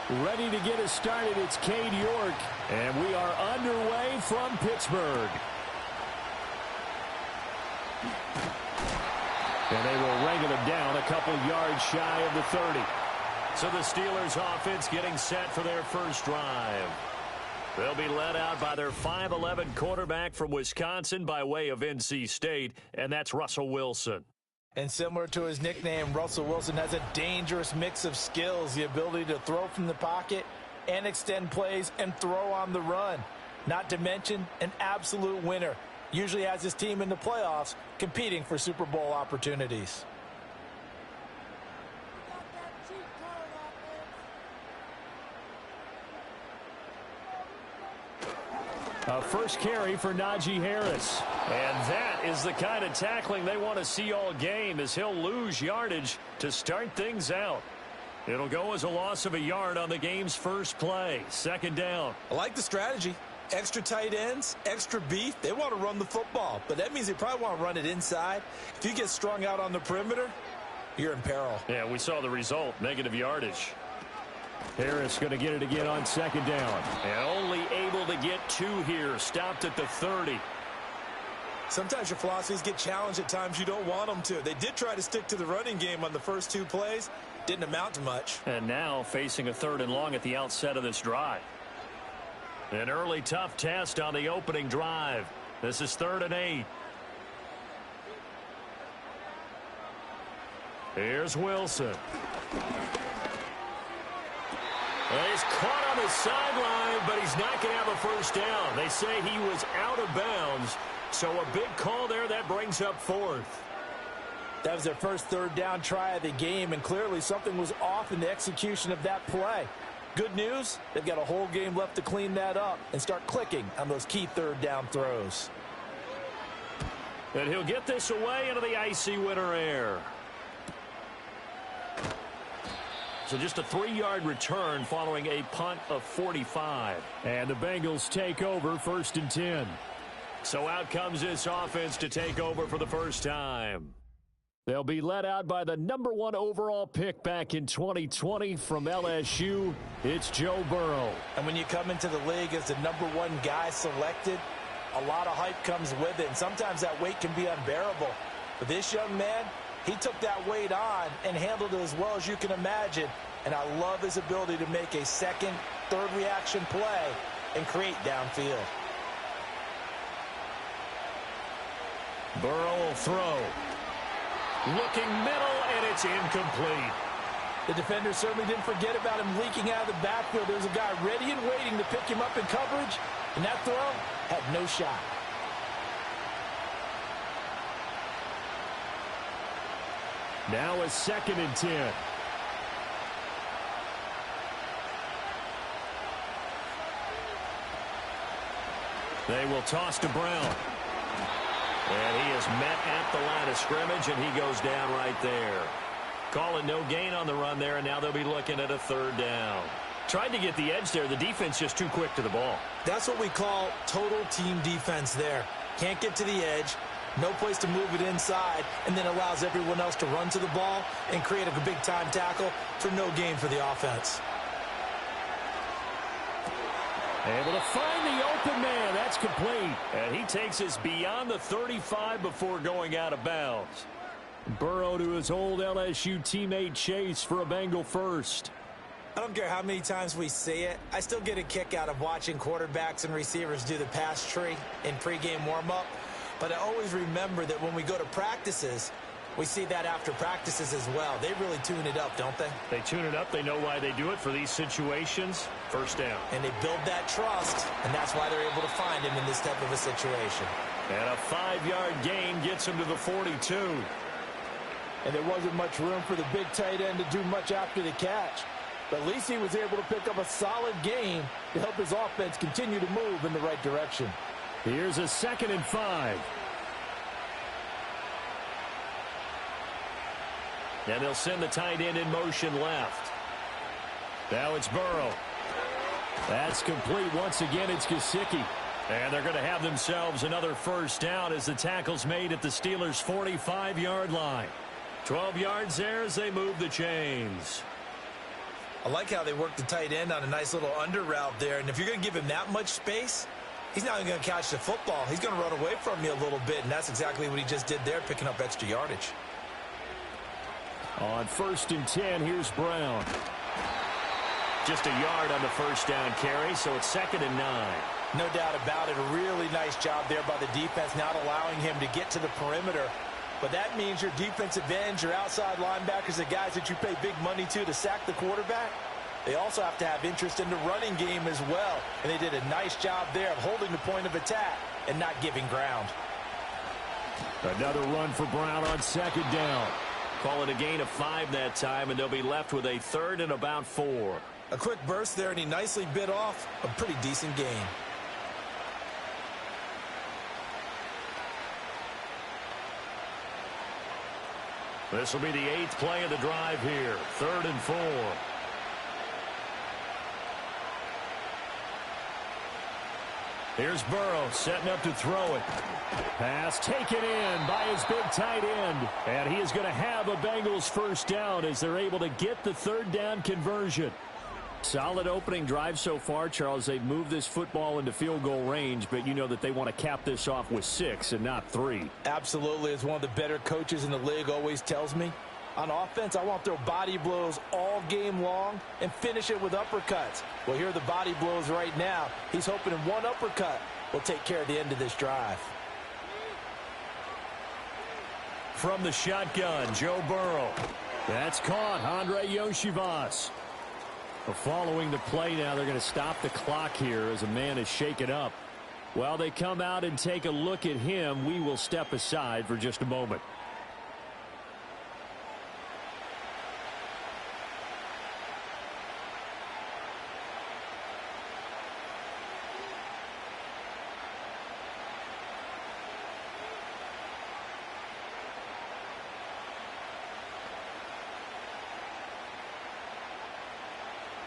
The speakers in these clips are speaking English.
Ready to get us started, it's Cade York. And we are underway from Pittsburgh. And they will wrangle him down a couple yards shy of the 30. So the Steelers offense getting set for their first drive. They'll be led out by their 5'11" quarterback from Wisconsin by way of NC State, and that's Russell Wilson. And similar to his nickname, Russell Wilson has a dangerous mix of skills, the ability to throw from the pocket and extend plays and throw on the run. Not to mention an absolute winner. Usually has his team in the playoffs competing for Super Bowl opportunities. A first carry for Najee Harris. And that is the kind of tackling they want to see all game, as he'll lose yardage to start things out. It'll go as a loss of a yard on the game's first play. Second down. I like the strategy. Extra tight ends, extra beef. They want to run the football, but that means they probably want to run it inside. If you get strung out on the perimeter, you're in peril. Yeah, we saw the result, negative yardage. Harris going to get it again on second down. And only able to get 2 here. Stopped at the 30. Sometimes your philosophies get challenged at times you don't want them to. They did try to stick to the running game on the first 2 plays. Didn't amount to much. And now facing a 3rd and long at the outset of this drive. An early tough test on the opening drive. This is 3rd and 8. Here's Wilson. Well, he's caught on the sideline, but he's not going to have a first down. They say he was out of bounds, so a big call there that brings up 4th. That was their first 3rd down try of the game, and clearly something was off in the execution of that play. Good news, they've got a whole game left to clean that up and start clicking on those key 3rd down throws. And he'll get this away into the icy winter air. So just a 3-yard return following a punt of 45. And the Bengals take over 1st and 10. So out comes this offense to take over for the first time. They'll be led out by the number 1 overall pick back in 2020 from LSU. It's Joe Burrow. And when you come into the league as the number 1 guy selected, a lot of hype comes with it. And sometimes that weight can be unbearable. But this young man, he took that weight on and handled it as well as you can imagine. And I love his ability to make a 2nd, 3rd reaction play and create downfield. Burrow will throw. Looking middle, and it's incomplete. The defender certainly didn't forget about him leaking out of the backfield. There's a guy ready and waiting to pick him up in coverage, and that throw had no shot. Now a 2nd and 10. They will toss to Brown. And he is met at the line of scrimmage, and he goes down right there. Call it no gain on the run there, and now they'll be looking at a 3rd down. Tried to get the edge there. The defense just too quick to the ball. That's what we call total team defense there. Can't get to the edge, no place to move it inside, and then allows everyone else to run to the ball and create a big-time tackle for no gain for the offense. Able to find the open man. That's complete. And he takes us beyond the 35 before going out of bounds. Burrow to his old LSU teammate Chase for a Bengal first. I don't care how many times we see it. I still get a kick out of watching quarterbacks and receivers do the pass tree in pregame warm-up. But I always remember that when we go to practices, we see that after practices as well. They really tune it up, don't they? They tune it up. They know why they do it for these situations. First down. And they build that trust, and that's why they're able to find him in this type of a situation. And a 5-yard gain gets him to the 42. And there wasn't much room for the big tight end to do much after the catch. But at least he was able to pick up a solid gain to help his offense continue to move in the right direction. Here's a 2nd and 5. And they'll send the tight end in motion left. Now it's Burrow. That's complete. Once again, it's Gesicki. And they're going to have themselves another first down as the tackle's made at the Steelers' 45-yard line. 12 yards there as they move the chains. I like how they work the tight end on a nice little under route there. And if you're going to give him that much space, he's not even going to catch the football. He's going to run away from you a little bit, and that's exactly what he just did there, picking up extra yardage. On 1st and 10, here's Brown. Just a yard on the first down carry, so it's 2nd and 9. No doubt about it. A really nice job there by the defense, not allowing him to get to the perimeter. But that means your defensive ends, your outside linebackers, the guys that you pay big money to sack the quarterback, they also have to have interest in the running game as well. And they did a nice job there of holding the point of attack and not giving ground. Another run for Brown on 2nd down. Call it a gain of 5 that time, and they'll be left with a 3rd and about 4. A quick burst there, and he nicely bit off a pretty decent gain. This will be the 8th play of the drive here. 3rd and 4. Here's Burrow setting up to throw it. Pass taken in by his big tight end. And he is going to have a Bengals first down as they're able to get the 3rd down conversion. Solid opening drive so far, Charles. They've moved this football into field goal range, but you know that they want to cap this off with 6 and not 3. Absolutely. As one of the better coaches in the league always tells me, on offense, I want to throw body blows all game long and finish it with uppercuts. Well, here are the body blows right now. He's hoping in one uppercut will take care of the end of this drive. From the shotgun, Joe Burrow. That's caught. Andre Yoshivas. Following the play now, they're going to stop the clock here as a man is shaken up. While they come out and take a look at him, we will step aside for just a moment.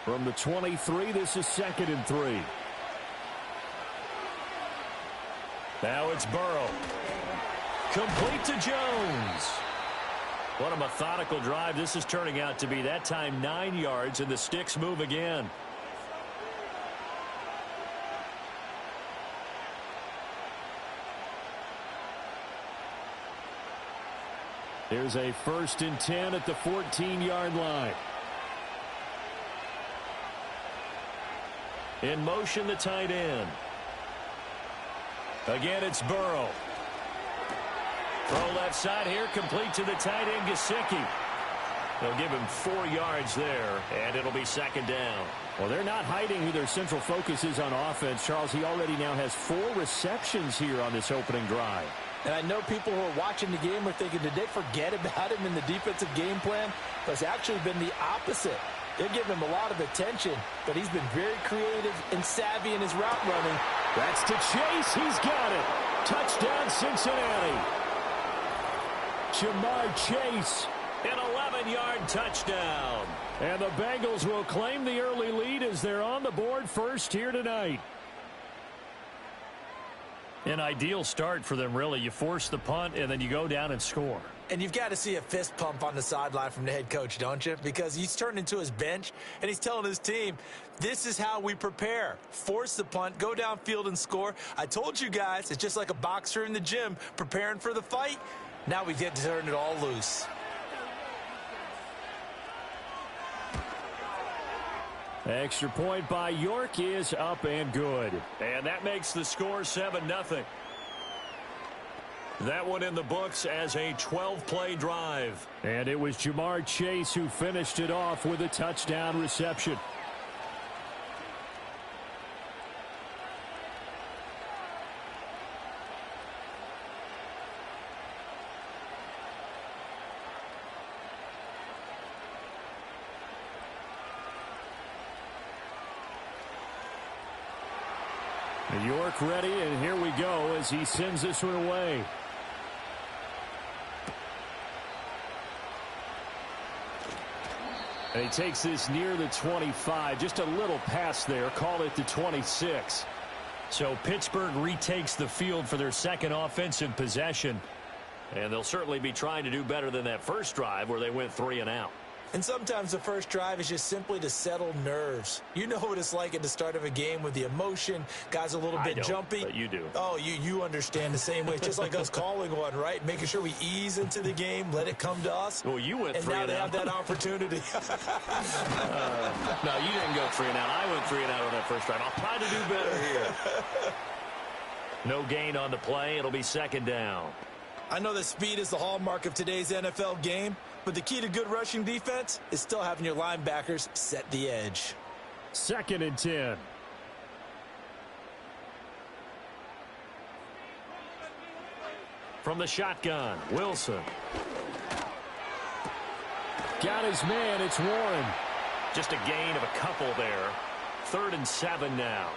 From the 23, this is 2nd and 3. Now it's Burrow. Complete to Jones. What a methodical drive this is turning out to be. That time 9 yards, and the sticks move again. There's a 1st and 10 at the 14-yard line. In motion, the tight end. Again, it's Burrow. Throw left side here, complete to the tight end, Gesicki. They'll give him 4 yards there, and it'll be 2nd down. Well, they're not hiding who their central focus is on offense. Charles, he already now has 4 receptions here on this opening drive. And I know people who are watching the game are thinking, did they forget about him in the defensive game plan? But it's actually been the opposite. They're giving him a lot of attention, but he's been very creative and savvy in his route running. That's to Chase. He's got it. Touchdown, Cincinnati. Jamar Chase, an 11-yard touchdown. And the Bengals will claim the early lead as they're on the board first here tonight. An ideal start for them, really. You force the punt, and then you go down and score. And you've got to see a fist pump on the sideline from the head coach, don't you? Because he's turned into his bench, and he's telling his team, this is how we prepare. Force the punt, go downfield and score. I told you guys, it's just like a boxer in the gym preparing for the fight. Now we get to turn it all loose. Extra point by York is up and good. And that makes the score 7-0. That one in the books as a 12-play drive. And it was Jamar Chase who finished it off with a touchdown reception. York ready, and here we go as he sends this one away. And he takes this near the 25. Just a little pass there. Call it the 26. So Pittsburgh retakes the field for their second offensive possession. And they'll certainly be trying to do better than that first drive where they went 3 and out. And sometimes the first drive is just simply to settle nerves. You know what it's like at the start of a game with the emotion, guys a little bit jumpy. But you do. Oh, you understand the same way. It's just like us calling one, right? Making sure we ease into the game, let it come to us. Well, you went and 3 now and they out. have that opportunity. No, you didn't go 3 and out. I went 3 and out on that first drive. I'll try to do better here. No gain on the play. It'll be second down. I know that speed is the hallmark of today's NFL game, but the key to good rushing defense is still having your linebackers set the edge. 2nd and 10. From the shotgun, Wilson. Got his man. It's Warren. Just a gain of a couple there. 3rd and 7 now.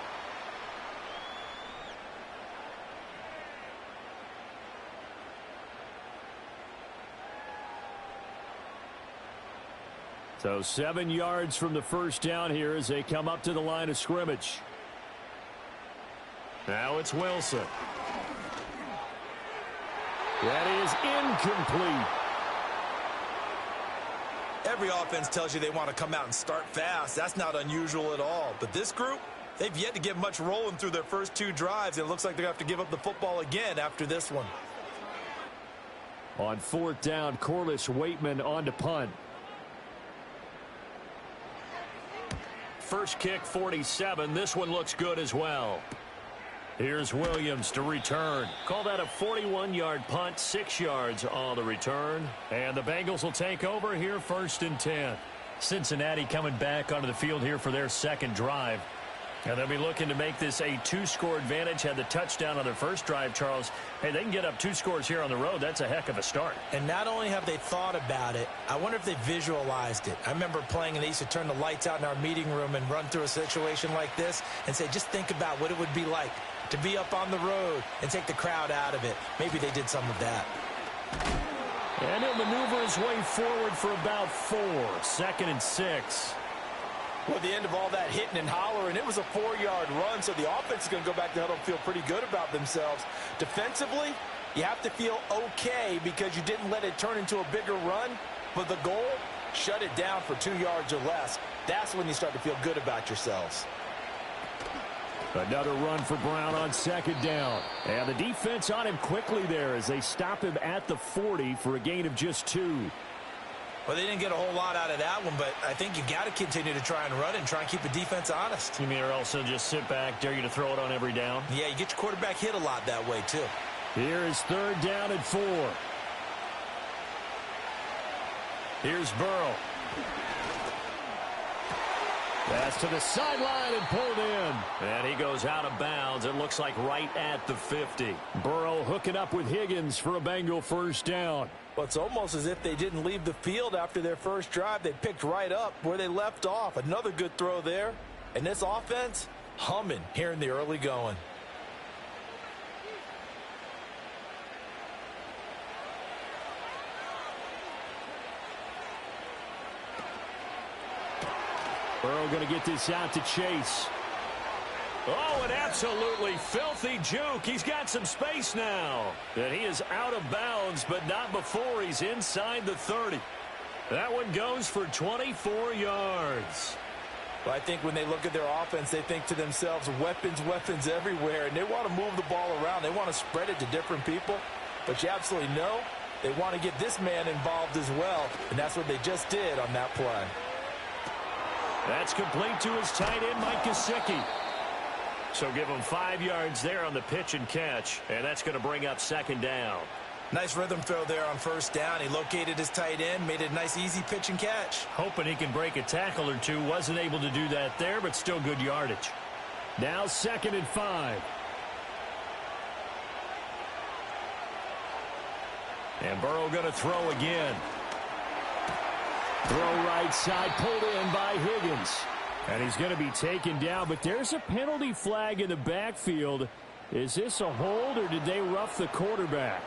So 7 yards from the first down here as they come up to the line of scrimmage. Now it's Wilson. That is incomplete. Every offense tells you they want to come out and start fast. That's not unusual at all. But this group, they've yet to get much rolling through their first 2 drives. And it looks like they're going to have to give up the football again after this one. On 4th down, Corliss Waitman on to punt. First kick, 47. This one looks good as well. Here's Williams to return. Call that a 41-yard punt, 6 yards on the return. And the Bengals will take over here, 1st and 10. Cincinnati coming back onto the field here for their second drive. And they'll be looking to make this a 2-score advantage. Had the touchdown on their first drive, Charles. Hey, they can get up 2 scores here on the road. That's a heck of a start. And not only have they thought about it, I wonder if they visualized it. I remember playing and they used to turn the lights out in our meeting room and run through a situation like this and say, just think about what it would be like to be up on the road and take the crowd out of it. Maybe they did some of that. And he'll maneuver his way forward for about 4. 2nd and 6. Well, at the end of all that hitting and hollering, it was a 4-yard run, so the offense is going to go back to the huddle and feel pretty good about themselves. Defensively, you have to feel okay because you didn't let it turn into a bigger run, but the goal, shut it down for 2 yards or less. That's when you start to feel good about yourselves. Another run for Brown on 2nd down. And the defense on him quickly there as they stop him at the 40 for a gain of just 2. Well, they didn't get a whole lot out of that one, but I think you got to continue to try and run and try and keep the defense honest. You mean or else they'll just sit back, dare you to throw it on every down? Yeah, you get your quarterback hit a lot that way, too. Here is 3rd down and 4. Here's Burrow. Pass to the sideline and pulled in. And he goes out of bounds. It looks like right at the 50. Burrow hooking up with Higgins for a Bengal 1st down. Well, it's almost as if they didn't leave the field after their first drive. They picked right up where they left off. Another good throw there. And this offense, humming here in the early going. Burrow going to get this out to Chase. Oh, an absolutely filthy juke. He's got some space now. And he is out of bounds, but not before he's inside the 30. That one goes for 24 yards. Well, I think when they look at their offense, they think to themselves, weapons, weapons everywhere. And they want to move the ball around. They want to spread it to different people. But you absolutely know they want to get this man involved as well. And that's what they just did on that play. That's complete to his tight end, Mike Gesicki. So give him 5 yards there on the pitch and catch, and that's going to bring up 2nd down. Nice rhythm throw there on 1st down. He located his tight end, made it a nice, easy pitch and catch. Hoping he can break a tackle or two. Wasn't able to do that there, but still good yardage. Now 2nd and 5. And Burrow going to throw again. Throw right side, pulled in by Higgins. And he's going to be taken down, but there's a penalty flag in the backfield. Is this a hold, or did they rough the quarterback?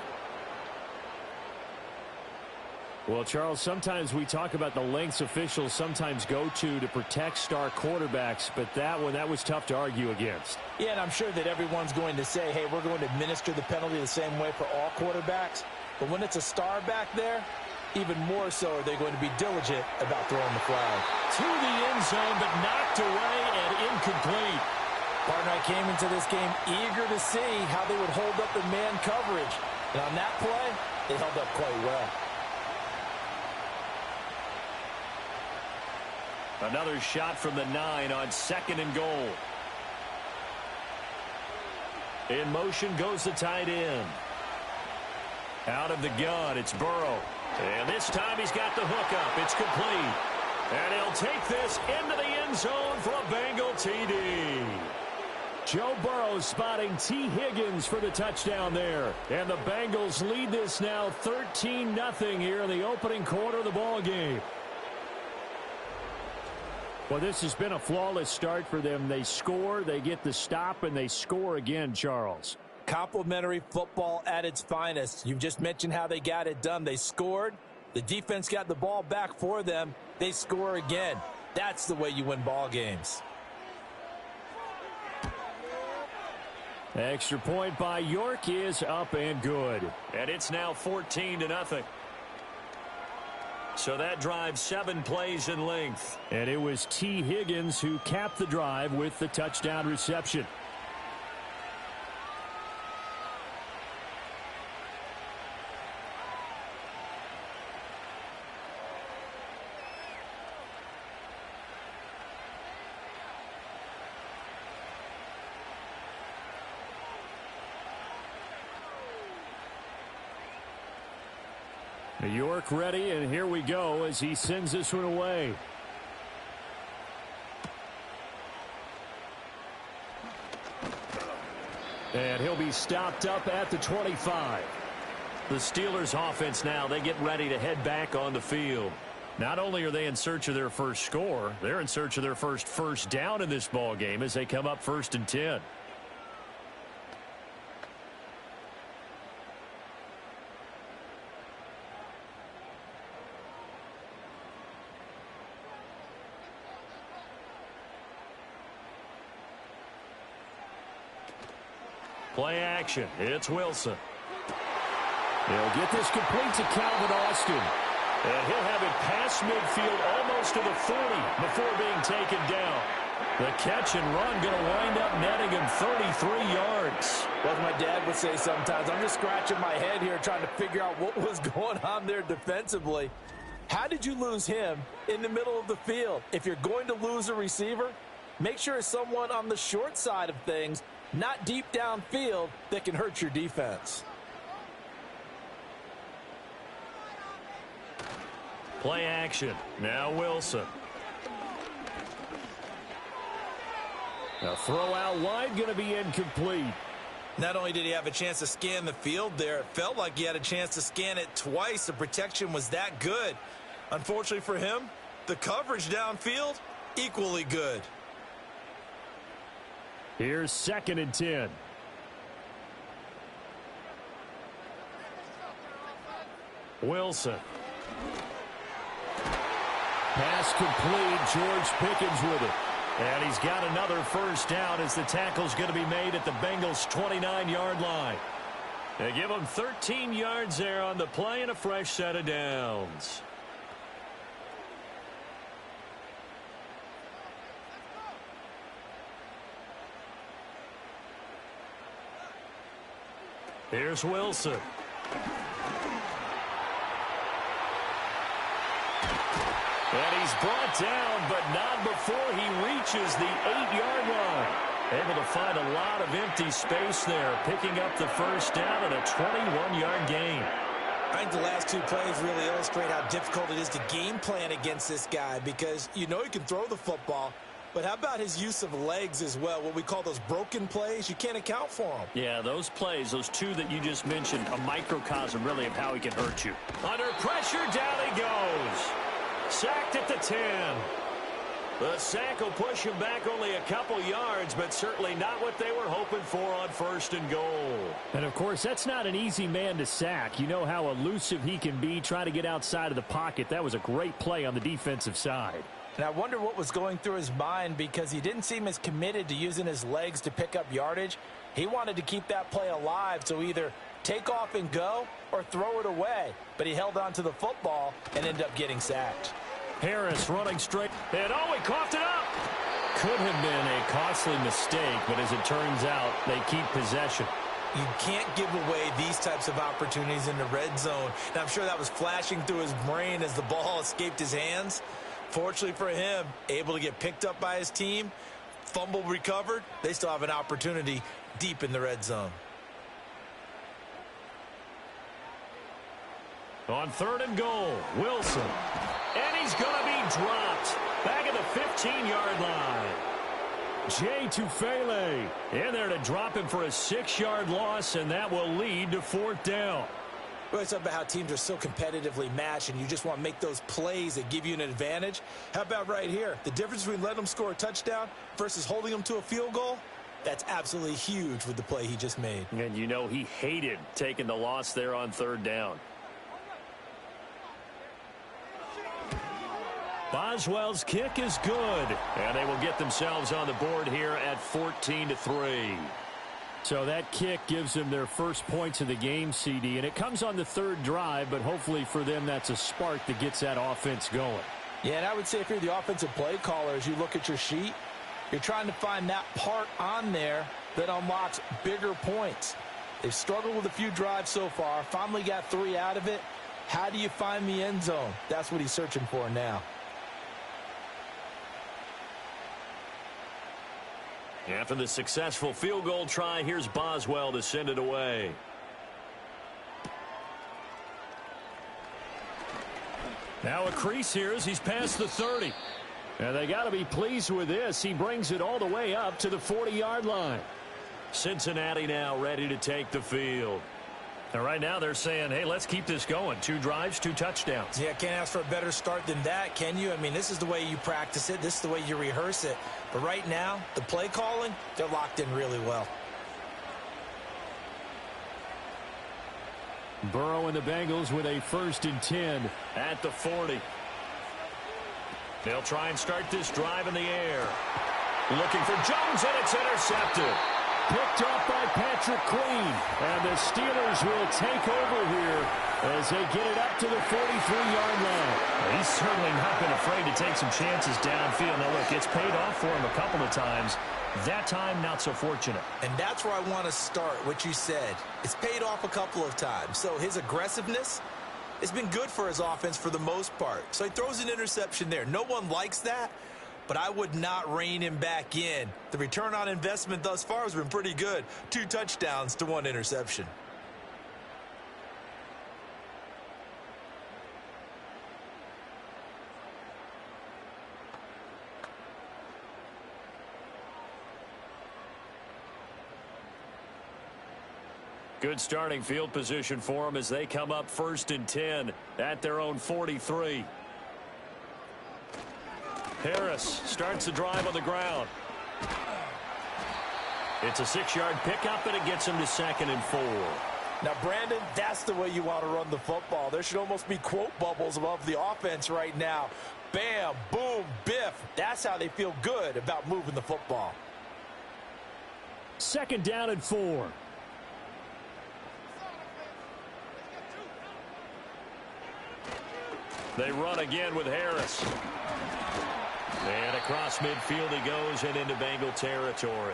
Well, Charles, sometimes we talk about the lengths officials sometimes go to protect star quarterbacks, but that was tough to argue against. Yeah, and I'm sure that everyone's going to say, hey, we're going to administer the penalty the same way for all quarterbacks. But when it's a star back there, even more so are they going to be diligent about throwing the flag. To the end zone, but knocked away and incomplete. Partner, I came into this game eager to see how they would hold up in man coverage. And on that play, they held up quite well. Another shot from the 9 on 2nd and goal. In motion goes the tight end. Out of the gun, it's Burrow. And this time he's got the hook up. It's complete. And he'll take this into the end zone for a Bengal TD. Joe Burrow spotting T. Higgins for the touchdown there. And the Bengals lead this now 13-0 here in the opening quarter of the ball game. Well, this has been a flawless start for them. They score, they get the stop, and they score again, Charles. Complimentary football at its finest. You've just mentioned how they got it done. They scored. The defense got the ball back for them. They score again. That's the way you win ball games. Extra point by York is up and good. And it's now 14-0. So that drive 7 plays in length. And it was T. Higgins who capped the drive with the touchdown reception. York ready, and here we go as he sends this one away. And he'll be stopped up at the 25. The Steelers offense now, they get ready to head back on the field. Not only are they in search of their first score, they're in search of their first down in this ball game as they come up 1st and 10. Play action. It's Wilson. He'll get this complete to Calvin Austin. And he'll have it past midfield almost to the 40 before being taken down. The catch and run going to wind up netting him 33 yards. Well, as my dad would say sometimes, I'm just scratching my head here trying to figure out what was going on there defensively. How did you lose him in the middle of the field? If you're going to lose a receiver, make sure it's someone on the short side of things, not deep downfield, that can hurt your defense. Play action. Now Wilson. A throw out wide going to be incomplete. Not only did he have a chance to scan the field there, it felt like he had a chance to scan it twice. The protection was that good. Unfortunately for him, the coverage downfield, equally good. Here's 2nd and 10. Wilson. Pass complete. George Pickens with it. And he's got another first down as the tackle's going to be made at the Bengals' 29-yard line. They give him 13 yards there on the play and a fresh set of downs. Here's Wilson. And he's brought down, but not before he reaches the 8-yard line. Able to find a lot of empty space there, picking up the first down and a 21-yard gain. I think the last 2 plays really illustrate how difficult it is to game plan against this guy, because you know he can throw the football, but how about his use of legs as well? What we call those broken plays, you can't account for them. Yeah, those plays, those 2 that you just mentioned, a microcosm really of how he can hurt you. Under pressure, down he goes. Sacked at the 10. The sack will push him back only a couple yards, but certainly not what they were hoping for on 1st and goal. And, of course, that's not an easy man to sack. You know how elusive he can be trying to get outside of the pocket. That was a great play on the defensive side. And I wonder what was going through his mind, because he didn't seem as committed to using his legs to pick up yardage. He wanted to keep that play alive, so either take off and go or throw it away. But he held on to the football and ended up getting sacked. Harris running straight. And he coughed it up. Could have been a costly mistake, but as it turns out, they keep possession. You can't give away these types of opportunities in the red zone. And I'm sure that was flashing through his brain as the ball escaped his hands. Fortunately for him, able to get picked up by his team, fumble recovered. They still have an opportunity deep in the red zone. On 3rd and goal, Wilson. And he's going to be dropped. Back at the 15-yard line. Jay Tufele in there to drop him for a 6-yard loss, and that will lead to 4th down. We always talk about how teams are so competitively matched, and you just want to make those plays that give you an advantage. How about right here? The difference between letting them score a touchdown versus holding them to a field goal, that's absolutely huge with the play he just made. And you know he hated taking the loss there on 3rd down. Boswell's kick is good, and they will get themselves on the board here at 14-3. So that kick gives them their first points of the game, CD, and it comes on the 3rd drive, but hopefully for them that's a spark that gets that offense going. Yeah, and I would say if you're the offensive play caller, as you look at your sheet, you're trying to find that part on there that unlocks bigger points. They've struggled with a few drives so far, finally got 3 out of it. How do you find the end zone? That's what he's searching for now. After the successful field goal try, here's Boswell to send it away. Now a crease here as he's past the 30. And they got to be pleased with this. He brings it all the way up to the 40-yard line. Cincinnati now ready to take the field. And right now they're saying, hey, let's keep this going. 2 drives, 2 touchdowns. Yeah, can't ask for a better start than that, can you? I mean, this is the way you practice it. This is the way you rehearse it. But right now, the play calling, they're locked in really well. Burrow and the Bengals with a 1st and 10 at the 40. They'll try and start this drive in the air. Looking for Jones, and it's intercepted. Picked up by Patrick Queen. And the Steelers will take over here as they get it up to the 43-yard line. He's certainly not been afraid to take some chances downfield. Now, look, it's paid off for him a couple of times. That time, not so fortunate. And that's where I want to start, what you said. It's paid off a couple of times. So his aggressiveness has been good for his offense for the most part. So he throws an interception there. No one likes that, but I would not rein him back in. The return on investment thus far has been pretty good. 2 touchdowns to 1 interception. Good starting field position for them as they come up 1st and 10 at their own 43. Harris starts the drive on the ground. It's a 6-yard pickup, and it gets him to 2nd and 4. Now, Brandon, that's the way you want to run the football. There should almost be quote bubbles above the offense right now. Bam, boom, biff. That's how they feel good about moving the football. 2nd down and 4. They run again with Harris. And across midfield he goes and into Bengal territory.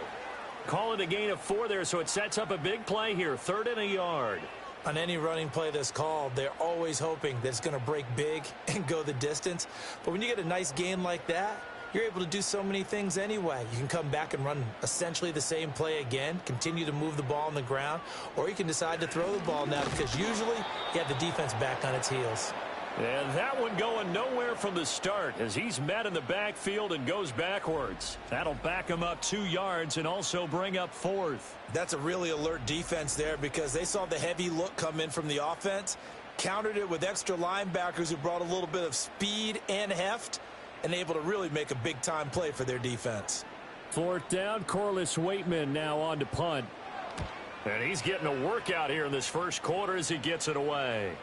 Call it a gain of 4 there, so it sets up a big play here. 3rd and a yard. On any running play that's called, they're always hoping that it's going to break big and go the distance. But when you get a nice gain like that, you're able to do so many things anyway. You can come back and run essentially the same play again, continue to move the ball on the ground, or you can decide to throw the ball now because usually you have the defense back on its heels. And that one going nowhere from the start as he's met in the backfield and goes backwards. That'll back him up 2 yards and also bring up 4th. That's a really alert defense there because they saw the heavy look come in from the offense, countered it with extra linebackers who brought a little bit of speed and heft, and able to really make a big-time play for their defense. 4th down, Corliss Waitman now on to punt. And he's getting a workout here in this first quarter as he gets it away.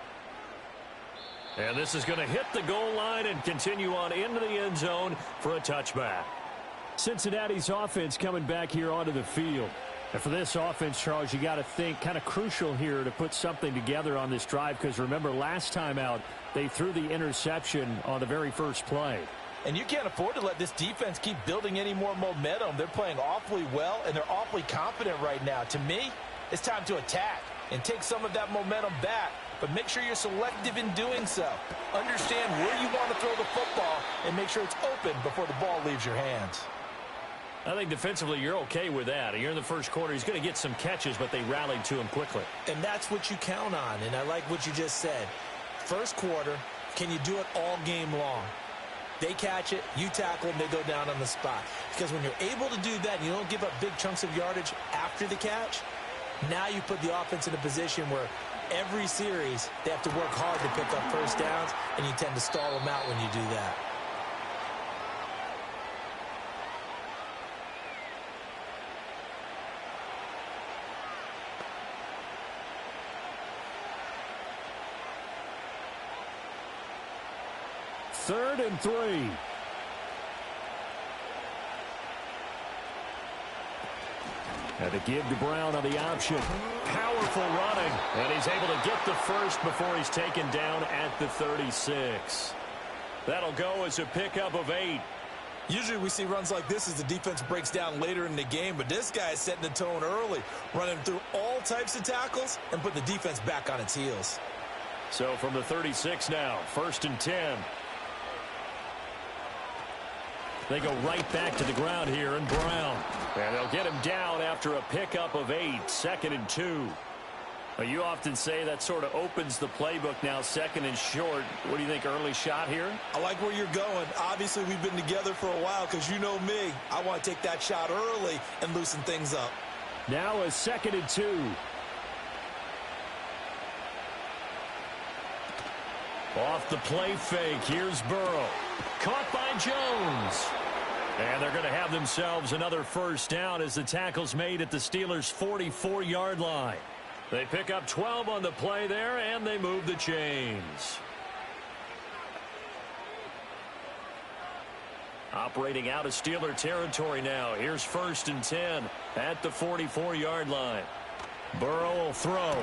And this is going to hit the goal line and continue on into the end zone for a touchback. Cincinnati's offense coming back here onto the field. And for this offense, Charles, you got to think kind of crucial here to put something together on this drive, because remember last time out they threw the interception on the very first play. And you can't afford to let this defense keep building any more momentum. They're playing awfully well, and they're awfully confident right now. To me, it's time to attack and take some of that momentum back, but make sure you're selective in doing so. Understand where you want to throw the football and make sure it's open before the ball leaves your hands. I think defensively you're okay with that. Here in the first quarter, he's going to get some catches, but they rallied to him quickly. And that's what you count on, and I like what you just said. First quarter, can you do it all game long? They catch it, you tackle them, they go down on the spot. Because when you're able to do that and you don't give up big chunks of yardage after the catch, now you put the offense in a position where every series they have to work hard to pick up first downs, and you tend to stall them out when you do that. Third and 3. And to give to Brown on the option. Powerful running. And he's able to get the first before he's taken down at the 36. That'll go as a pickup of 8. Usually we see runs like this as the defense breaks down later in the game, but this guy is setting the tone early, running through all types of tackles and putting the defense back on its heels. So from the 36 now, 1st and 10. They go right back to the ground here, and Brown. And they'll get him down after a pickup of 8, 2nd and 2. Well, you often say that sort of opens the playbook now, 2nd and short. What do you think, early shot here? I like where you're going. Obviously, we've been together for a while because you know me. I want to take that shot early and loosen things up. Now a 2nd and 2. Off the play fake, here's Burrow. Caught by Jones. And they're going to have themselves another first down as the tackle's made at the Steelers' 44-yard line. They pick up 12 on the play there, and they move the chains. Operating out of Steeler territory now. Here's 1st and 10 at the 44-yard line. Burrow will throw.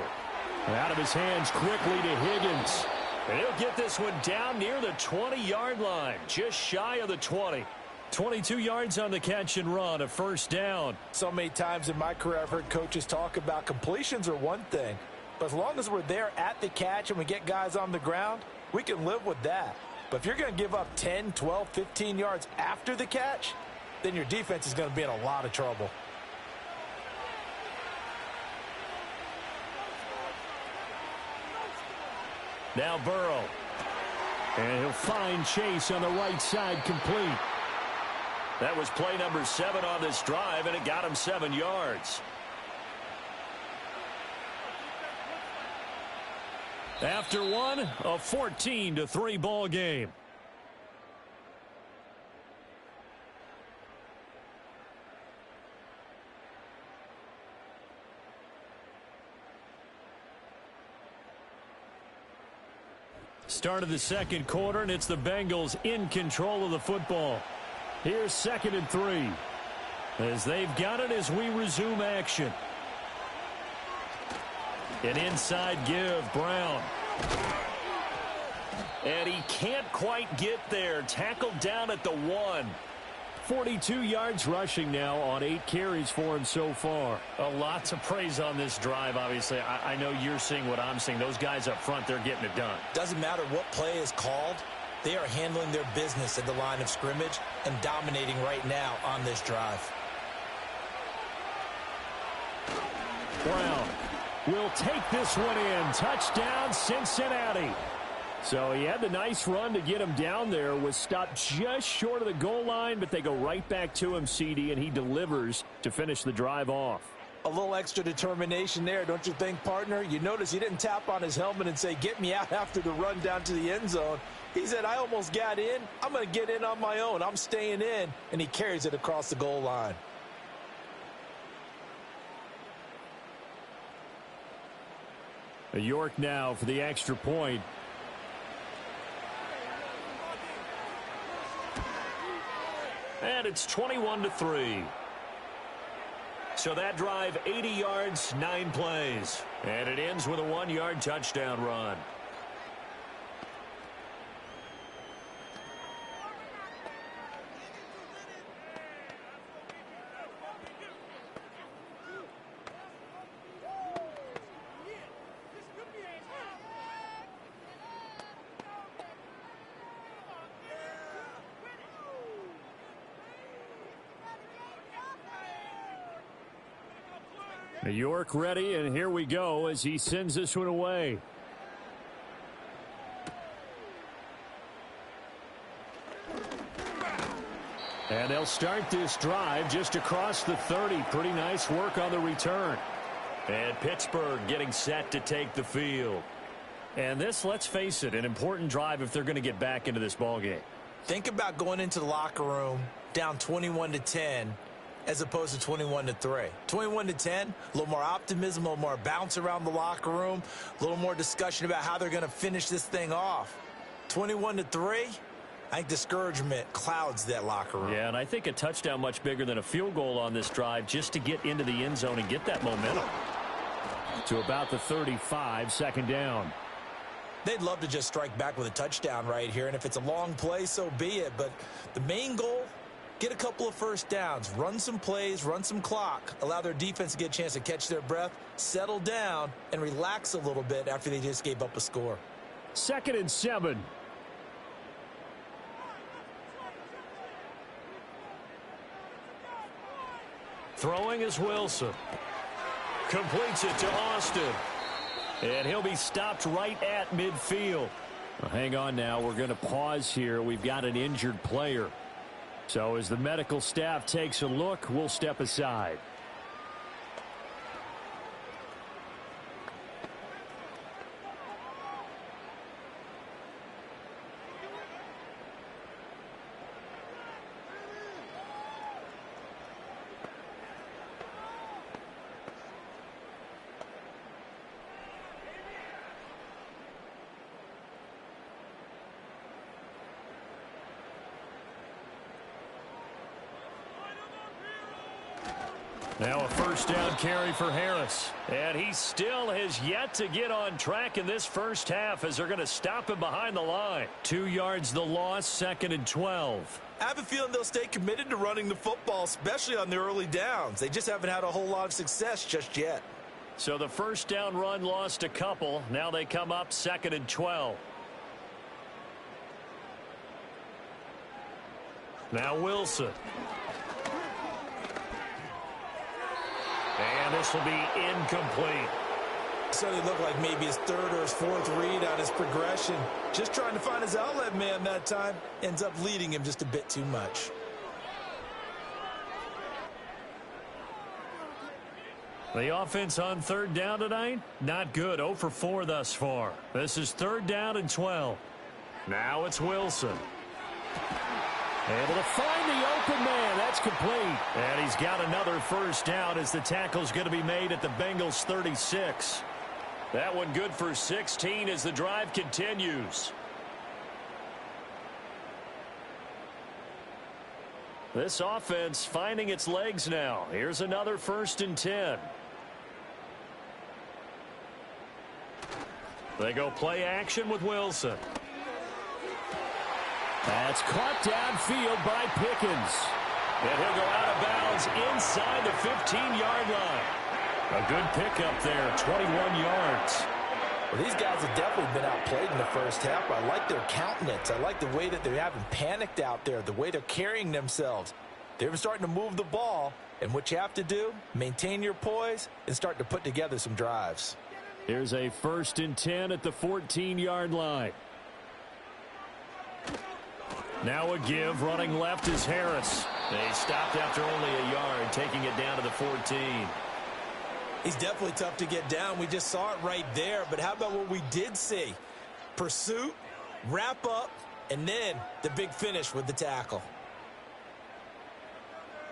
Out of his hands quickly to Higgins. And he'll get this one down near the 20-yard line, just shy of the 20. 22 yards on the catch and run, a first down. So many times in my career I've heard coaches talk about completions are one thing, but as long as we're there at the catch and we get guys on the ground, we can live with that. But if you're going to give up 10, 12, 15 yards after the catch, then your defense is going to be in a lot of trouble. Now Burrow. And he'll find Chase on the right side, complete. That was play number 7 on this drive, and it got him 7 yards. After one, a 14-3 ball game. Start of the second quarter, and it's the Bengals in control of the football. Here's 2nd and 3. As they've got it as we resume action. An inside give, Brown. And he can't quite get there. Tackled down at the 1. 42 yards rushing now on 8 carries for him so far. A lot to praise on this drive, obviously. I know you're seeing what I'm seeing. Those guys up front, they're getting it done. Doesn't matter what play is called. They are handling their business at the line of scrimmage and dominating right now on this drive. Brown will take this one in. Touchdown, Cincinnati. So he had the nice run to get him down there. Was stopped just short of the goal line, but they go right back to him, CD, and he delivers to finish the drive off. A little extra determination there, don't you think, partner? You notice he didn't tap on his helmet and say, get me out after the run down to the end zone. He said, I almost got in. I'm going to get in on my own. I'm staying in. And he carries it across the goal line. York now for the extra point. And it's 21-3. So that drive, 80 yards, 9 plays. And it ends with a 1-yard touchdown run. York ready, and here we go as he sends this one away. And they'll start this drive just across the 30. Pretty nice work on the return. And Pittsburgh getting set to take the field. And this, let's face it, an important drive if they're going to get back into this ballgame. Think about going into the locker room down 21-10. As opposed to 21-3. 21-10, a little more optimism, a little more bounce around the locker room, a little more discussion about how they're going to finish this thing off. 21-3, I think discouragement clouds that locker room. Yeah, and I think a touchdown much bigger than a field goal on this drive just to get into the end zone and get that momentum. To about the 35, second down. They'd love to just strike back with a touchdown right here, and if it's a long play, so be it. But the main goal, get a couple of first downs, run some plays, run some clock, allow their defense to get a chance to catch their breath, settle down, and relax a little bit after they just gave up a score. 2nd and 7. Throwing is Wilson. Completes it to Austin. And he'll be stopped right at midfield. Well, hang on now. We're going to pause here. We've got an injured player. So as the medical staff takes a look, we'll step aside. Now a first down carry for Harris. And he still has yet to get on track in this first half as they're going to stop him behind the line. 2 yards the loss, 2nd and 12. I have a feeling they'll stay committed to running the football, especially on the early downs. They just haven't had a whole lot of success just yet. So the first down run lost a couple. Now they come up 2nd and 12. Now Wilson. And this will be incomplete. So it looked like maybe his 3rd or his 4th read on his progression. Just trying to find his outlet man that time. Ends up leading him just a bit too much. The offense on 3rd down tonight, not good. 0 for 4 thus far. This is 3rd down and 12. Now it's Wilson. Able to find the open man. That's complete. And he's got another first down as the tackle's going to be made at the Bengals 36. That one good for 16 as the drive continues. This offense finding its legs now. Here's another 1st and 10. They go play action with Wilson. That's caught downfield by Pickens. And he'll go out of bounds inside the 15-yard line. A good pickup there, 21 yards. Well, these guys have definitely been outplayed in the first half. I like their countenance. I like the way that they haven't panicked out there, the way they're carrying themselves. They're starting to move the ball, and what you have to do, maintain your poise and start to put together some drives. Here's a 1st and 10 at the 14-yard line. Now a give, running left is Harris. They stopped after only a yard, taking it down to the 14. He's definitely tough to get down. We just saw it right there. But how about what we did see? Pursuit, wrap up, and then the big finish with the tackle.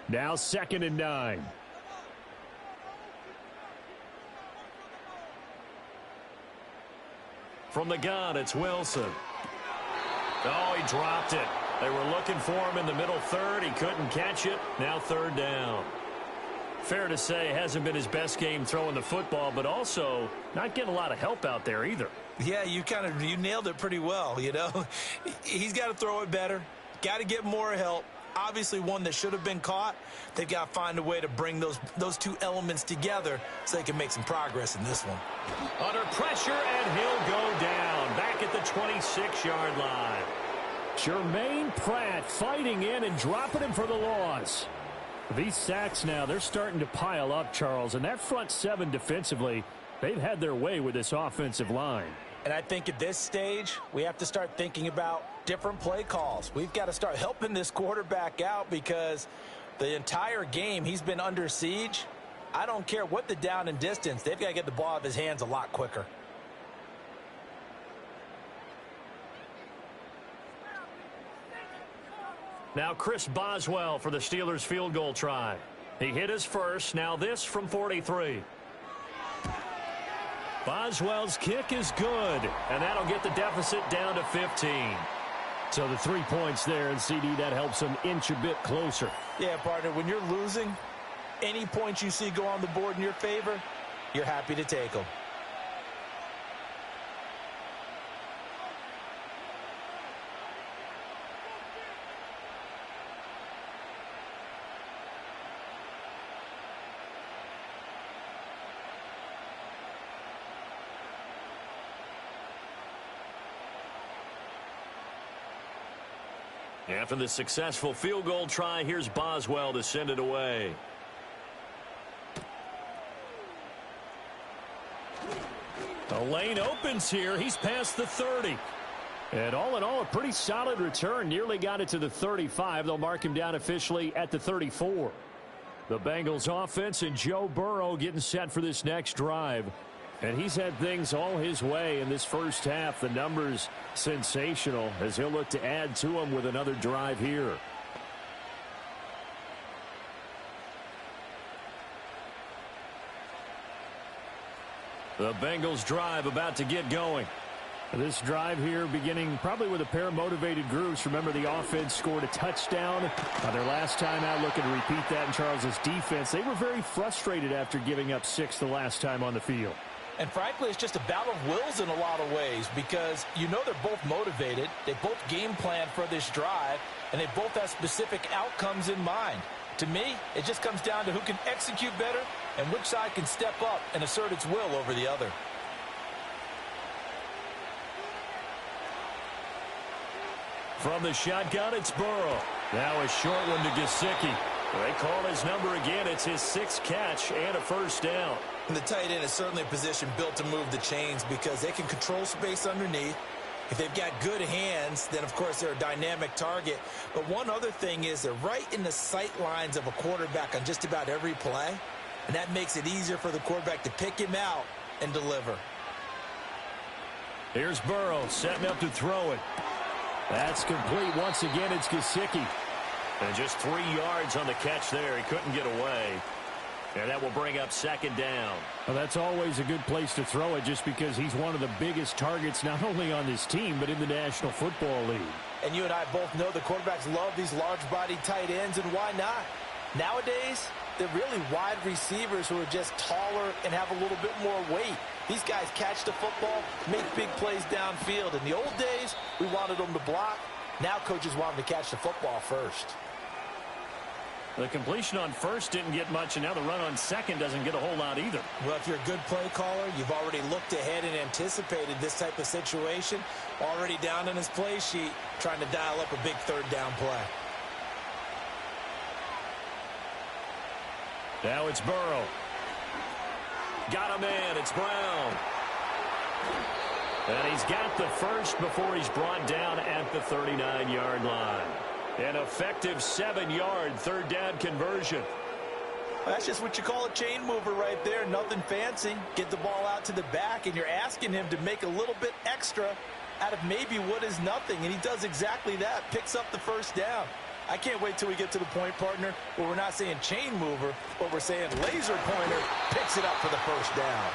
Now 2nd and 9. From the gun, it's Wilson. Oh, he dropped it. They were looking for him in the middle 3rd. He couldn't catch it. Now 3rd down. Fair to say, hasn't been his best game throwing the football, but also not getting a lot of help out there either. Yeah, you nailed it pretty well, you know. He's got to throw it better, got to get more help. Obviously one that should have been caught. They've got to find a way to bring those two elements together so they can make some progress in this one. Under pressure, and he'll go down back at the 26-yard line. Jermaine Pratt fighting in and dropping him for the loss. These sacks now, they're starting to pile up, Charles, and that front seven defensively, they've had their way with this offensive line. And I think at this stage, we have to start thinking about different play calls. We've got to start helping this quarterback out because the entire game he's been under siege. I don't care what the down and distance. They've got to get the ball out of his hands a lot quicker. Now Chris Boswell for the Steelers field goal try. He hit his first. Now this from 43. Boswell's kick is good, and that'll get the deficit down to 15. So the 3 points there, and CD, that helps them inch a bit closer. Yeah, partner, when you're losing, any points you see go on the board in your favor, you're happy to take them. After the successful field goal try, here's Boswell to send it away. The lane opens here. He's past the 30. And all in all, a pretty solid return. Nearly got it to the 35. They'll mark him down officially at the 34. The Bengals offense and Joe Burrow getting set for this next drive. And he's had things all his way in this first half. The numbers sensational as he'll look to add to them with another drive here. The Bengals drive about to get going. This drive here beginning probably with a pair of motivated groups. Remember, the offense scored a touchdown their last time out, looking to repeat that in Charles's defense. They were very frustrated after giving up 6 the last time on the field. And frankly, it's just a battle of wills in a lot of ways because you know they're both motivated. They both game plan for this drive, and they both have specific outcomes in mind. To me, it just comes down to who can execute better and which side can step up and assert its will over the other. From the shotgun, it's Burrow. Now a short one to Gesicki. They call his number again. It's his 6th catch and a first down. And the tight end is certainly a position built to move the chains because they can control space underneath. If they've got good hands, then, of course, they're a dynamic target. But one other thing is they're right in the sight lines of a quarterback on just about every play. And that makes it easier for the quarterback to pick him out and deliver. Here's Burrow setting up to throw it. That's complete. Once again, it's Gesicki. And just 3 yards on the catch there. He couldn't get away. And that will bring up 2nd down. Well, that's always a good place to throw it just because he's one of the biggest targets not only on this team but in the National Football League. And you and I both know the quarterbacks love these large-bodied tight ends, and why not? Nowadays, they're really wide receivers who are just taller and have a little bit more weight. These guys catch the football, make big plays downfield. In the old days, we wanted them to block. Now coaches want them to catch the football first. The completion on first didn't get much, and now the run on second doesn't get a whole lot either. Well, if you're a good play caller, you've already looked ahead and anticipated this type of situation. Already down in his play sheet, trying to dial up a big 3rd down play. Now it's Burrow. Got a man. It's Brown. And he's got the first before he's brought down at the 39-yard line. An effective 7-yard 3rd down conversion. That's just what you call a chain mover right there. Nothing fancy. Get the ball out to the back, and you're asking him to make a little bit extra out of maybe what is nothing. And he does exactly that. Picks up the 1st down. I can't wait till we get to the point, partner, where we're not saying chain mover, but we're saying laser pointer picks it up for the 1st down.